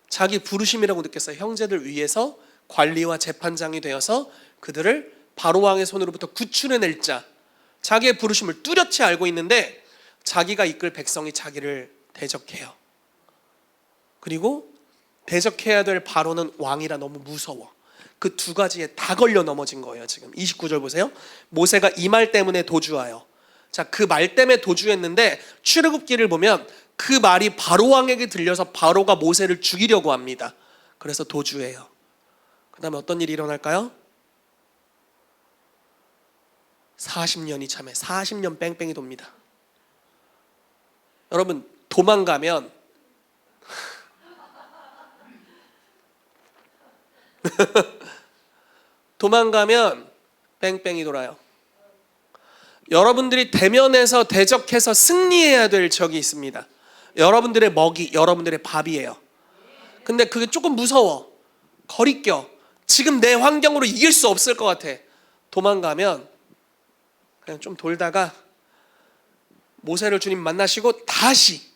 자기 부르심이라고 느꼈어요. 형제들 위해서 관리와 재판장이 되어서 그들을 바로왕의 손으로부터 구출해낼 자, 자기의 부르심을 뚜렷이 알고 있는데 자기가 이끌 백성이 자기를 대적해요. 그리고 대적해야 될 바로는 왕이라 너무 무서워. 그 두 가지에 다 걸려 넘어진 거예요. 지금 29절 보세요. 모세가 이 말 때문에 도주하여. 자, 그 말 때문에 도주했는데 출애굽기를 보면 그 말이 바로 왕에게 들려서 바로가 모세를 죽이려고 합니다. 그래서 도주해요. 그 다음에 어떤 일이 일어날까요? 40년이 참에 40년 뺑뺑이 돕니다. 여러분, 도망가면 도망가면 뺑뺑이 돌아요. 여러분들이 대면해서 대적해서 승리해야 될 적이 있습니다. 여러분들의 먹이, 여러분들의 밥이에요. 근데 그게 조금 무서워. 거리껴. 지금 내 환경으로 이길 수 없을 것 같아. 도망가면 그냥 좀 돌다가 모세를 주님 만나시고 다시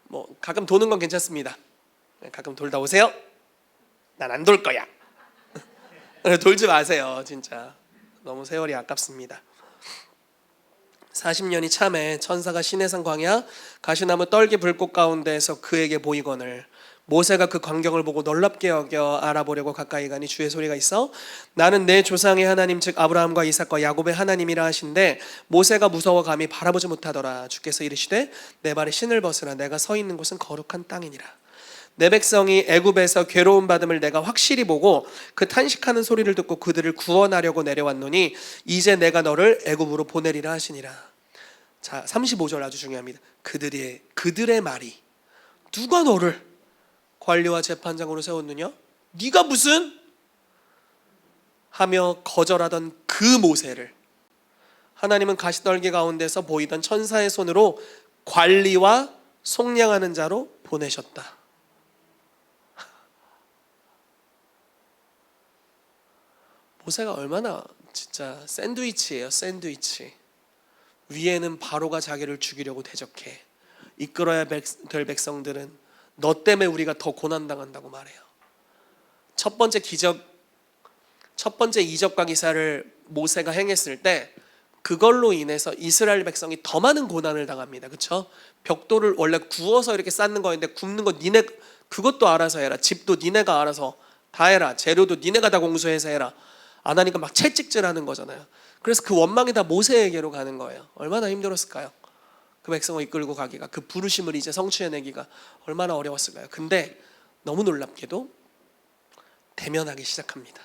뭐 가끔 도는 건 괜찮습니다. 가끔 돌다 오세요. 난 안 돌 거야. 돌지 마세요. 진짜 너무 세월이 아깝습니다. 40년이 참에 천사가 시내산 광야 가시나무 떨기 불꽃 가운데에서 그에게 보이거늘 모세가 그 광경을 보고 놀랍게 여겨 알아보려고 가까이 가니 주의 소리가 있어 나는 내 조상의 하나님 즉 아브라함과 이삭과 야곱의 하나님이라 하신데 모세가 무서워 감히 바라보지 못하더라. 주께서 이르시되 내 발에 신을 벗으라. 내가 서 있는 곳은 거룩한 땅이니라. 내 백성이 애굽에서 괴로움 받음을 내가 확실히 보고 그 탄식하는 소리를 듣고 그들을 구원하려고 내려왔노니 이제 내가 너를 애굽으로 보내리라 하시니라. 자, 35절 아주 중요합니다. 그들의 말이 누가 너를 관리와 재판장으로 세웠느냐? 네가 무슨? 하며 거절하던 그 모세를 하나님은 가시떨기 가운데서 보이던 천사의 손으로 관리와 속량하는 자로 보내셨다. 모세가 얼마나 진짜 샌드위치예요. 샌드위치. 위에는 바로가 자기를 죽이려고 대적해. 이끌어야 될 백성들은 너 때문에 우리가 더 고난당한다고 말해요. 첫 번째 이적과 기사를 모세가 행했을 때 그걸로 인해서 이스라엘 백성이 더 많은 고난을 당합니다. 그렇죠? 벽돌을 원래 구워서 이렇게 쌓는 거였는데 굽는 거 그것도 알아서 해라. 집도 니네가 알아서 다 해라. 재료도 니네가 다 공수해서 해라. 안 하니까 막 채찍질하는 거잖아요. 그래서 그 원망이 다 모세에게로 가는 거예요. 얼마나 힘들었을까요? 그 백성을 이끌고 가기가, 그 부르심을 이제 성취해내기가 얼마나 어려웠을까요? 근데 너무 놀랍게도 대면하기 시작합니다.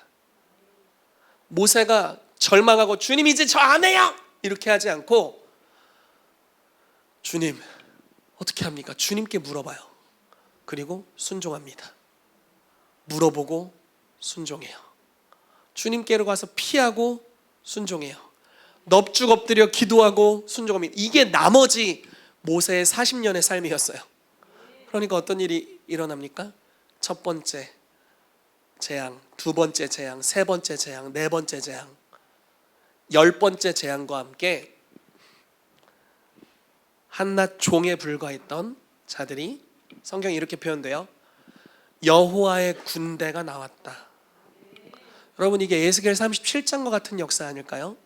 모세가 절망하고 주님 이제 저 안 해요! 이렇게 하지 않고 주님 어떻게 합니까? 주님께 물어봐요. 그리고 순종합니다. 물어보고 순종해요. 주님께로 가서 피하고 순종해요. 넙죽 엎드려 기도하고 순종합니다. 이게 나머지 모세의 40년의 삶이었어요. 그러니까 어떤 일이 일어납니까? 첫 번째 재앙, 두 번째 재앙, 세 번째 재앙, 네 번째 재앙, 10번째 재앙과 함께 한낱 종에 불과했던 자들이, 성경이 이렇게 표현돼요. 여호와의 군대가 나왔다. 여러분, 이게 에스겔 37장과 같은 역사 아닐까요?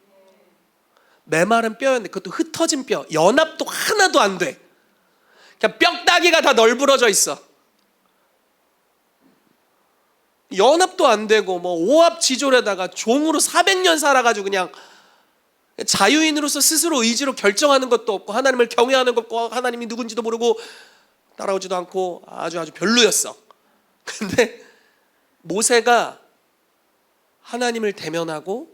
메마른 뼈였는데 그것도 흩어진 뼈, 연합도 하나도 안 돼. 그냥 뼈다귀가 다 널브러져 있어. 연합도 안 되고 뭐 오합지졸에다가 종으로 400년 살아가지고 그냥 자유인으로서 스스로 의지로 결정하는 것도 없고 하나님을 경외하는 것도 없고 하나님이 누군지도 모르고 따라오지도 않고 아주 별로였어. 근데 모세가 하나님을 대면하고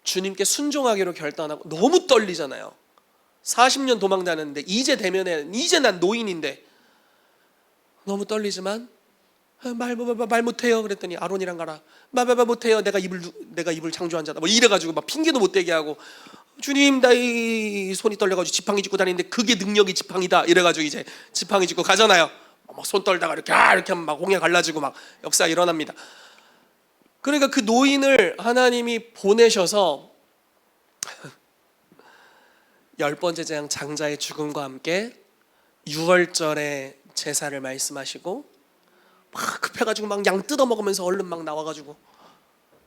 주님께 순종하기로 결단하고, 너무 떨리잖아요. 40년 도망 다녔는데 이제 대면해, 이제 난 노인인데 너무 떨리지만 말 못해요. 그랬더니 아론이랑 가라. 말 못해요. 내가 입을 창조한 자다. 뭐 이래가지고 막 핑계도 못 대게 하고, 주님 나 이 손이 떨려가지고 지팡이 짚고 다니는데 그게 능력이 지팡이다. 이래가지고 이제 지팡이 짚고 가잖아요. 막 손 떨다가 이렇게 하면 막 홍해 갈라지고 막 역사 일어납니다. 그러니까 그 노인을 하나님이 보내셔서 10번째 재앙 장자의 죽음과 함께 유월절에 제사를 말씀하시고 막 급해가지고 막 양 뜯어먹으면서 얼른 막 나와가지고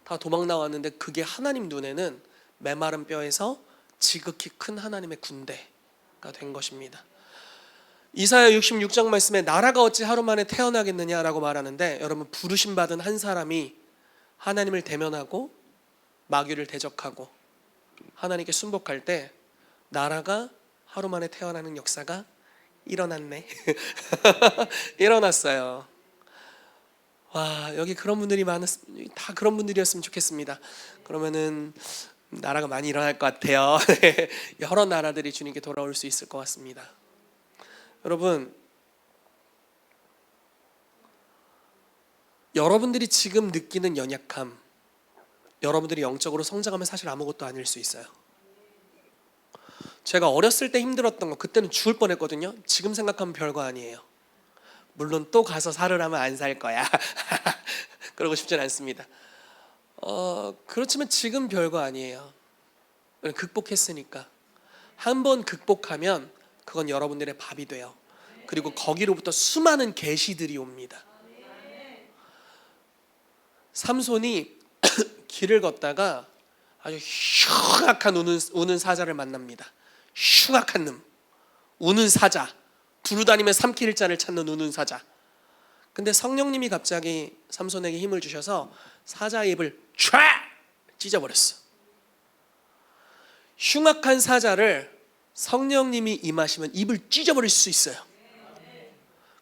다 도망 나왔는데 그게 하나님 눈에는 메마른 뼈에서 지극히 큰 하나님의 군대가 된 것입니다. 이사야 66장 말씀에 나라가 어찌 하루 만에 태어나겠느냐라고 말하는데, 여러분, 부르심 받은 한 사람이 하나님을 대면하고 마귀를 대적하고 하나님께 순복할 때 나라가 하루 만에 태어나는 역사가 일어났네. 일어났어요. 와, 여기 그런 분들이 다 그런 분들이었으면 좋겠습니다. 그러면은 나라가 많이 일어날 것 같아요. 여러 나라들이 주님께 돌아올 수 있을 것 같습니다. 여러분, 여러분들이 지금 느끼는 연약함, 여러분들이 영적으로 성장하면 사실 아무것도 아닐 수 있어요. 제가 어렸을 때 힘들었던 거, 그때는 죽을 뻔했거든요. 지금 생각하면 별거 아니에요. 물론 또 가서 살으라면 안 살 거야. 그러고 싶진 않습니다. 그렇지만 지금 별거 아니에요. 극복했으니까. 한번 극복하면 그건 여러분들의 밥이 돼요. 그리고 거기로부터 수많은 계시들이 옵니다. 삼손이 길을 걷다가 아주 흉악한 우는 사자를 만납니다. 흉악한 놈, 우는 사자, 두루다니며 삼킬 자를 찾는 우는 사자. 근데 성령님이 갑자기 삼손에게 힘을 주셔서 사자의 입을 촤 찢어버렸어. 흉악한 사자를 성령님이 임하시면 입을 찢어버릴 수 있어요.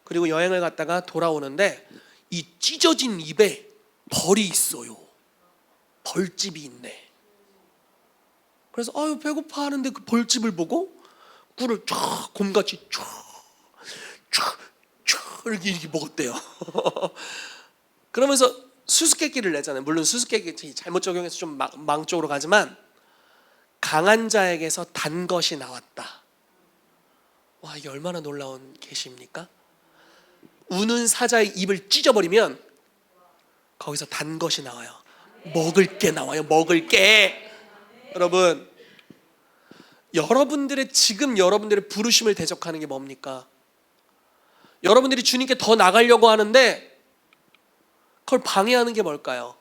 그리고 여행을 갔다가 돌아오는데 이 찢어진 입에 벌이 있어요. 벌집이 있네. 그래서 아유 배고파 하는데 그 벌집을 보고 꿀을 쫙 곰같이 쫙 이렇게 먹었대요. 그러면서 수수께끼를 내잖아요. 물론 수수께끼 잘못 적용해서 좀 망 쪽으로 가지만 강한 자에게서 단 것이 나왔다. 와, 이게 얼마나 놀라운 계시입니까? 우는 사자의 입을 찢어버리면 거기서 단 것이 나와요. 먹을 게 나와요. 먹을 게. 여러분, 지금 여러분들의 부르심을 대적하는 게 뭡니까? 여러분들이 주님께 더 나가려고 하는데 그걸 방해하는 게 뭘까요?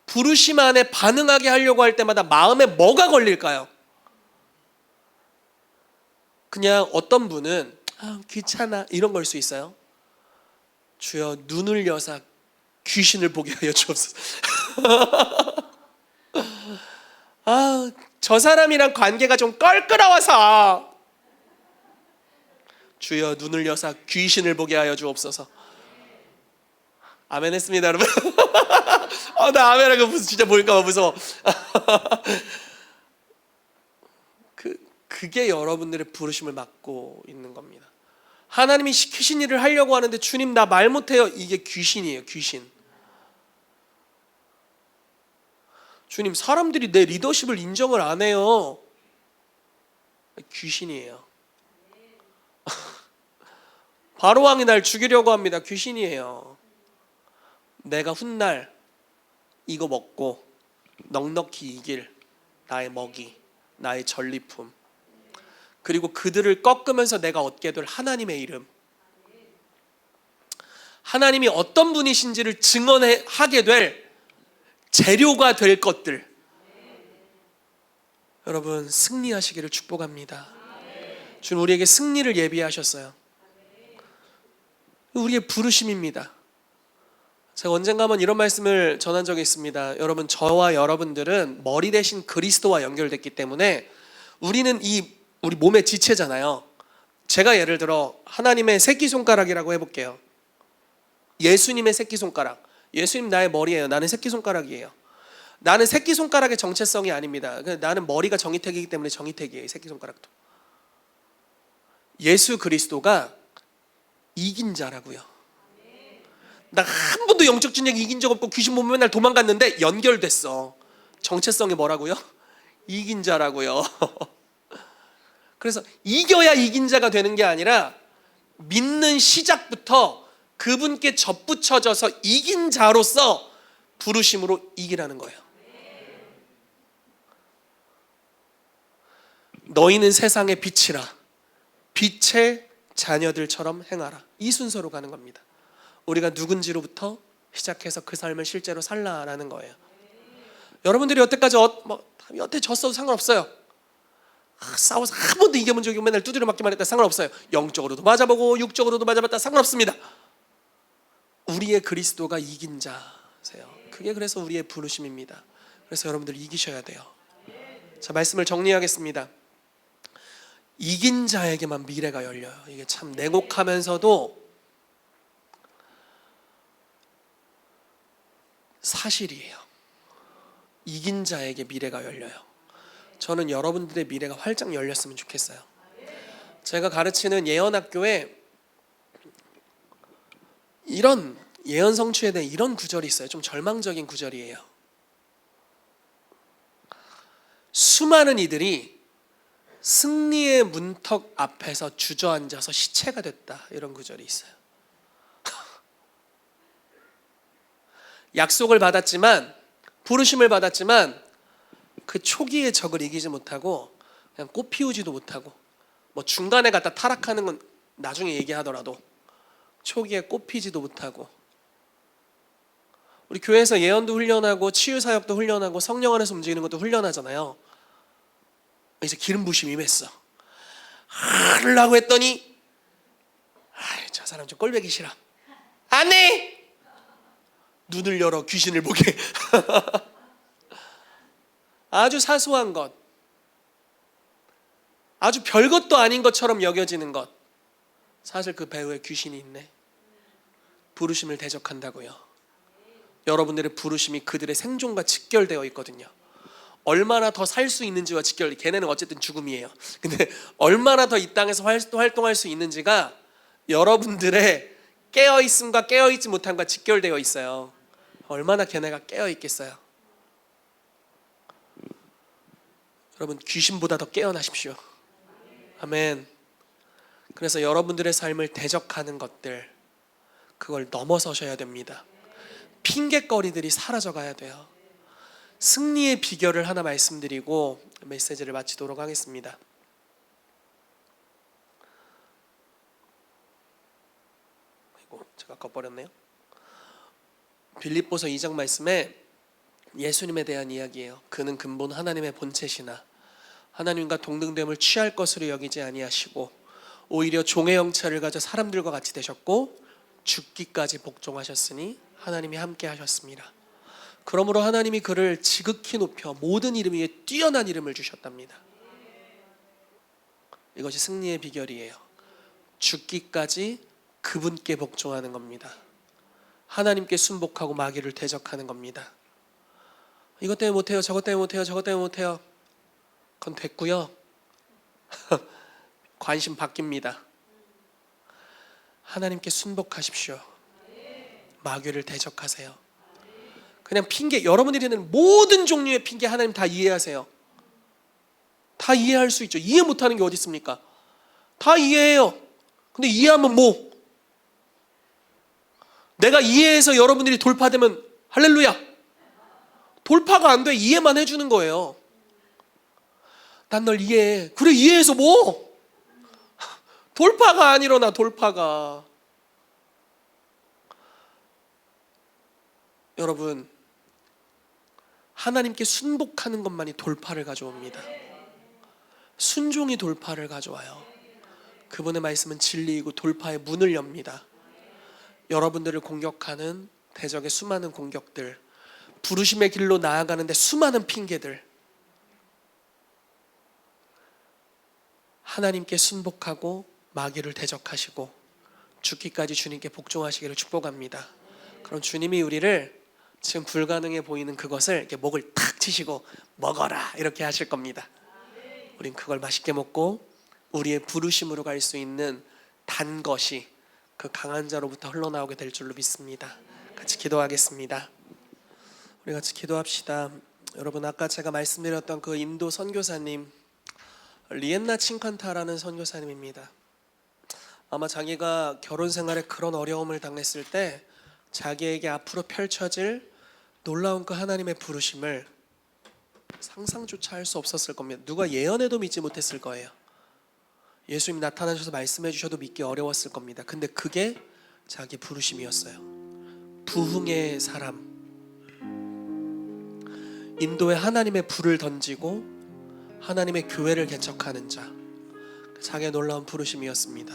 부르심 안에 반응하게 하려고 할 때마다 마음에 뭐가 걸릴까요? 그냥 어떤 분은 귀찮아 이런 걸 수 있어요. 주여 눈을 여사 귀신을 보게 하여 주옵소서. 저 사람이랑 관계가 좀 껄끄러워서 주여 눈을 여사 귀신을 보게 하여 주옵소서. 아멘 했습니다 여러분. 나 아멘하고 무슨 진짜 보일까 봐 무서워. 그게 여러분들의 부르심을 맡고 있는 겁니다. 하나님이 시키신 일을 하려고 하는데 주님 나 말 못해요. 이게 귀신이에요. 귀신. 주님 사람들이 내 리더십을 인정을 안 해요. 귀신이에요. 바로왕이 날 죽이려고 합니다. 귀신이에요. 내가 훗날 이거 먹고 넉넉히 이길 나의 먹이, 나의 전리품, 그리고 그들을 꺾으면서 내가 얻게 될 하나님의 이름, 하나님이 어떤 분이신지를 증언하게 될 재료가 될 것들, 여러분 승리하시기를 축복합니다. 주님 우리에게 승리를 예비하셨어요. 우리의 부르심입니다. 제가 언젠가 한번 이런 말씀을 전한 적이 있습니다. 여러분 저와 여러분들은 머리 대신 그리스도와 연결됐기 때문에 우리는 우리 몸의 지체잖아요. 제가 예를 들어 하나님의 새끼손가락이라고 해볼게요. 예수님의 새끼손가락. 예수님 나의 머리예요. 나는 새끼손가락이에요. 나는 새끼손가락의 정체성이 아닙니다. 나는 머리가 정희택이기 때문에 정희택이에요. 새끼손가락도. 예수 그리스도가 이긴 자라고요. 나 한 번도 영적 진영 이긴 적 없고 귀신 보면 맨날 도망갔는데 연결됐어. 정체성이 뭐라고요? 이긴 자라고요. 그래서 이겨야 이긴 자가 되는 게 아니라 믿는 시작부터 그분께 접붙여져서 이긴 자로서 부르심으로 이기라는 거예요. 너희는 세상의 빛이라 빛의 자녀들처럼 행하라. 이 순서로 가는 겁니다. 우리가 누군지로부터 시작해서 그 삶을 실제로 살라라는 거예요. 여러분들이 여태까지 여태 졌어도 상관없어요. 싸워서 한 번도 이겨본 적이 맨날 두드려 맞기만 했다 상관없어요. 영적으로도 맞아보고 육적으로도 맞아봤다 상관없습니다. 우리의 그리스도가 이긴 자세요. 그게 그래서 우리의 부르심입니다. 그래서 여러분들 이기셔야 돼요. 자, 말씀을 정리하겠습니다. 이긴 자에게만 미래가 열려요. 이게 참 냉혹하면서도 사실이에요. 이긴 자에게 미래가 열려요. 저는 여러분들의 미래가 활짝 열렸으면 좋겠어요. 제가 가르치는 예언학교에 이런 예언 성취에 대한 이런 구절이 있어요. 좀 절망적인 구절이에요. 수많은 이들이 승리의 문턱 앞에서 주저앉아서 시체가 됐다. 이런 구절이 있어요. 약속을 받았지만, 부르심을 받았지만 그 초기의 적을 이기지 못하고 그냥 꽃 피우지도 못하고, 뭐 중간에 갖다 타락하는 건 나중에 얘기하더라도 초기에 꽃 피지도 못하고, 우리 교회에서 예언도 훈련하고 치유사역도 훈련하고 성령 안에서 움직이는 것도 훈련하잖아요. 이제 기름 부심이 임했어. 하려고 했더니 저 사람 좀 꼴보기 싫어. 안 해! 눈을 열어 귀신을 보게. 아주 사소한 것, 아주 별것도 아닌 것처럼 여겨지는 것, 사실 그 배후에 귀신이 있네. 부르심을 대적한다고요. 여러분들의 부르심이 그들의 생존과 직결되어 있거든요. 얼마나 더 살 수 있는지와 직결, 걔네는 어쨌든 죽음이에요. 근데 얼마나 더 이 땅에서 활동할 수 있는지가 여러분들의 깨어있음과 깨어있지 못함과 직결되어 있어요. 얼마나 걔네가 깨어있겠어요. 여러분, 귀신보다 더 깨어나십시오. 아멘. 그래서 여러분들의 삶을 대적하는 것들, 그걸 넘어서셔야 됩니다. 핑계거리들이 사라져 가야 돼요. 승리의 비결을 하나 말씀드리고 메시지를 마치도록 하겠습니다. 아이고, 제가 꺾어버렸네요. 빌립보서 2장 말씀에 예수님에 대한 이야기예요. 그는 근본 하나님의 본체시나 하나님과 동등됨을 취할 것으로 여기지 아니하시고 오히려 종의 형체를 가져 사람들과 같이 되셨고 죽기까지 복종하셨으니 하나님이 함께 하셨습니다. 그러므로 하나님이 그를 지극히 높여 모든 이름 위에 뛰어난 이름을 주셨답니다. 이것이 승리의 비결이에요. 죽기까지 그분께 복종하는 겁니다. 하나님께 순복하고 마귀를 대적하는 겁니다. 이것 때문에 못해요, 저것 때문에 못해요, 저것 때문에 못해요. 그건 됐고요. 관심 바뀝니다. 하나님께 순복하십시오. 마귀를 대적하세요. 그냥 핑계, 여러분들이 내는 모든 종류의 핑계 하나님 다 이해하세요. 다 이해할 수 있죠. 이해 못하는 게 어디 있습니까? 다 이해해요. 근데 이해하면 뭐? 내가 이해해서 여러분들이 돌파되면 할렐루야. 돌파가 안 돼. 이해만 해주는 거예요. 난 널 이해해. 그래, 이해해서 뭐? 돌파가 안 일어나. 돌파가. 여러분, 하나님께 순복하는 것만이 돌파를 가져옵니다. 순종이 돌파를 가져와요. 그분의 말씀은 진리이고 돌파의 문을 엽니다. 여러분들을 공격하는 대적의 수많은 공격들, 부르심의 길로 나아가는데 수많은 핑계들, 하나님께 순복하고 마귀를 대적하시고 죽기까지 주님께 복종하시기를 축복합니다. 그럼 주님이 우리를 지금 불가능해 보이는 그것을 이렇게 목을 탁 치시고 먹어라 이렇게 하실 겁니다. 우린 그걸 맛있게 먹고 우리의 부르심으로 갈 수 있는 단 것이 그 강한 자로부터 흘러나오게 될 줄로 믿습니다. 같이 기도하겠습니다. 우리 같이 기도합시다. 여러분, 아까 제가 말씀드렸던 그 인도 선교사님, 리엔나 칭칸타라는 선교사님입니다. 아마 자기가 결혼 생활에 그런 어려움을 당했을 때 자기에게 앞으로 펼쳐질 놀라운 그 하나님의 부르심을 상상조차 할 수 없었을 겁니다. 누가 예언해도 믿지 못했을 거예요. 예수님이 나타나셔서 말씀해 주셔도 믿기 어려웠을 겁니다. 근데 그게 자기 부르심이었어요. 부흥의 사람, 인도에 하나님의 불을 던지고 하나님의 교회를 개척하는 자, 자기의 놀라운 부르심이었습니다.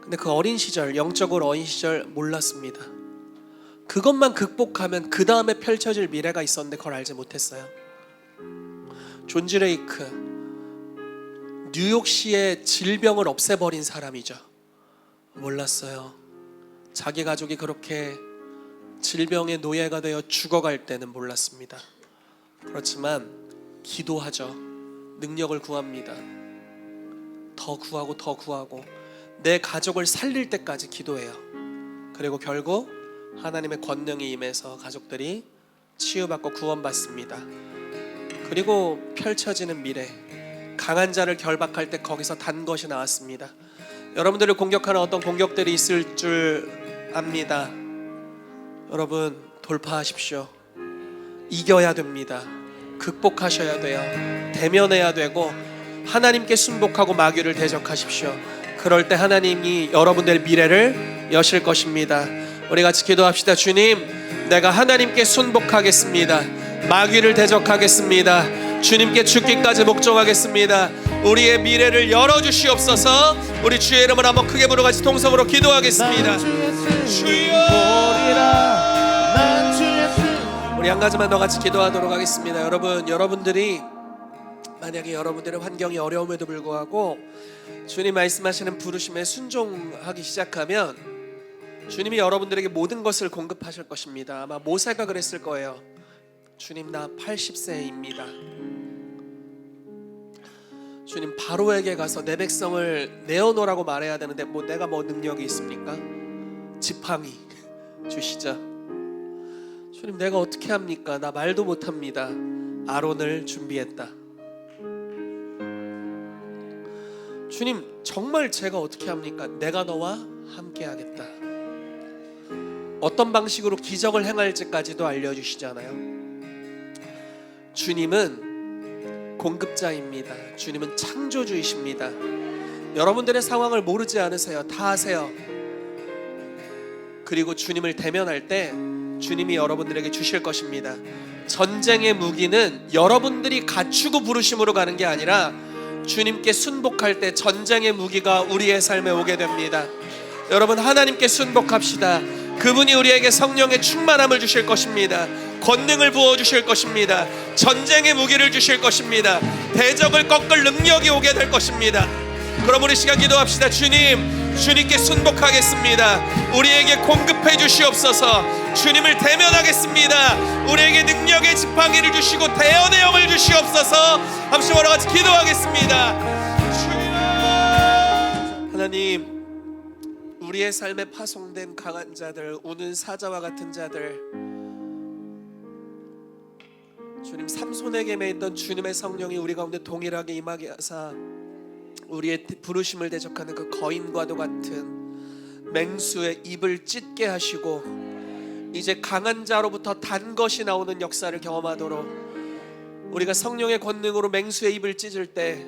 근데 그 어린 시절, 영적으로 어린 시절 몰랐습니다. 그것만 극복하면 그 다음에 펼쳐질 미래가 있었는데 그걸 알지 못했어요. 존 드레이크, 뉴욕시의 질병을 없애버린 사람이죠. 몰랐어요. 자기 가족이 그렇게 질병의 노예가 되어 죽어갈 때는 몰랐습니다. 그렇지만 기도하죠. 능력을 구합니다. 더 구하고 더 구하고 내 가족을 살릴 때까지 기도해요. 그리고 결국 하나님의 권능이 임해서 가족들이 치유받고 구원받습니다. 그리고 펼쳐지는 미래, 강한 자를 결박할 때 거기서 단 것이 나왔습니다. 여러분들을 공격하는 어떤 공격들이 있을 줄 압니다. 여러분, 돌파하십시오. 이겨야 됩니다. 극복하셔야 돼요. 대면해야 되고 하나님께 순복하고 마귀를 대적하십시오. 그럴 때 하나님이 여러분들의 미래를 여실 것입니다. 우리 같이 기도합시다. 주님, 내가 하나님께 순복하겠습니다. 마귀를 대적하겠습니다. 주님께 죽기까지 복종하겠습니다. 우리의 미래를 열어주시옵소서. 우리 주의 이름을 한번 크게 부르고 같이 통성으로 기도하겠습니다. 주여, 우리 한 가지만 더 같이 기도하도록 하겠습니다. 여러분들이 만약에 여러분들의 환경이 어려움에도 불구하고 주님 말씀하시는 부르심에 순종하기 시작하면 주님이 여러분들에게 모든 것을 공급하실 것입니다. 아마 모세가 그랬을 거예요. 주님, 나 80세입니다. 주님, 바로에게 가서 내 백성을 내어놓으라고 말해야 되는데 내가 능력이 있습니까? 지팡이 주시죠. 주님, 내가 어떻게 합니까? 나 말도 못합니다. 아론을 준비했다. 주님, 정말 제가 어떻게 합니까? 내가 너와 함께 하겠다. 어떤 방식으로 기적을 행할지까지도 알려주시잖아요. 주님은 공급자입니다. 주님은 창조주이십니다. 여러분들의 상황을 모르지 않으세요. 다 아세요. 그리고 주님을 대면할 때 주님이 여러분들에게 주실 것입니다. 전쟁의 무기는 여러분들이 갖추고 부르심으로 가는 게 아니라 주님께 순복할 때 전쟁의 무기가 우리의 삶에 오게 됩니다. 여러분, 하나님께 순복합시다. 그분이 우리에게 성령의 충만함을 주실 것입니다. 권능을 부어주실 것입니다. 전쟁의 무기를 주실 것입니다. 대적을 꺾을 능력이 오게 될 것입니다. 그럼 우리 시간 기도합시다. 주님께 순복하겠습니다. 우리에게 공급해 주시옵소서. 주님을 대면하겠습니다. 우리에게 능력의 지팡이를 주시고 대언의 영을 주시옵소서. 함께 여러 같이 기도하겠습니다. 하나님, 우리의 삶에 파송된 강한 자들, 우는 사자와 같은 자들, 주님, 삼손에게 매있던 주님의 성령이 우리 가운데 동일하게 임하게 하사 우리의 부르심을 대적하는 그 거인과도 같은 맹수의 입을 찢게 하시고 이제 강한 자로부터 단 것이 나오는 역사를 경험하도록, 우리가 성령의 권능으로 맹수의 입을 찢을 때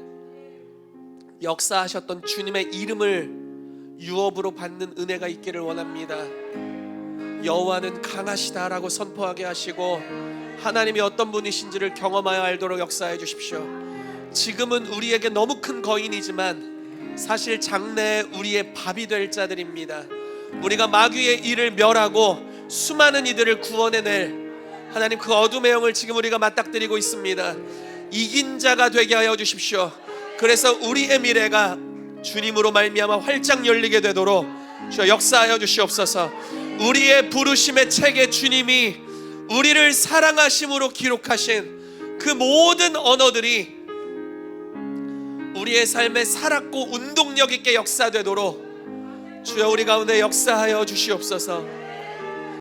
역사하셨던 주님의 이름을 유업으로 받는 은혜가 있기를 원합니다. 여호와는 강하시다라고 선포하게 하시고 하나님이 어떤 분이신지를 경험하여 알도록 역사해 주십시오. 지금은 우리에게 너무 큰 거인이지만 사실 장래에 우리의 밥이 될 자들입니다. 우리가 마귀의 일을 멸하고 수많은 이들을 구원해낼 하나님, 그 어둠의 영을 지금 우리가 맞닥뜨리고 있습니다. 이긴 자가 되게 하여 주십시오. 그래서 우리의 미래가 주님으로 말미암아 활짝 열리게 되도록 주여 역사하여 주시옵소서. 우리의 부르심의 책에 주님이 우리를 사랑하심으로 기록하신 그 모든 언어들이 우리의 삶에 살았고 운동력 있게 역사되도록 주여 우리 가운데 역사하여 주시옵소서.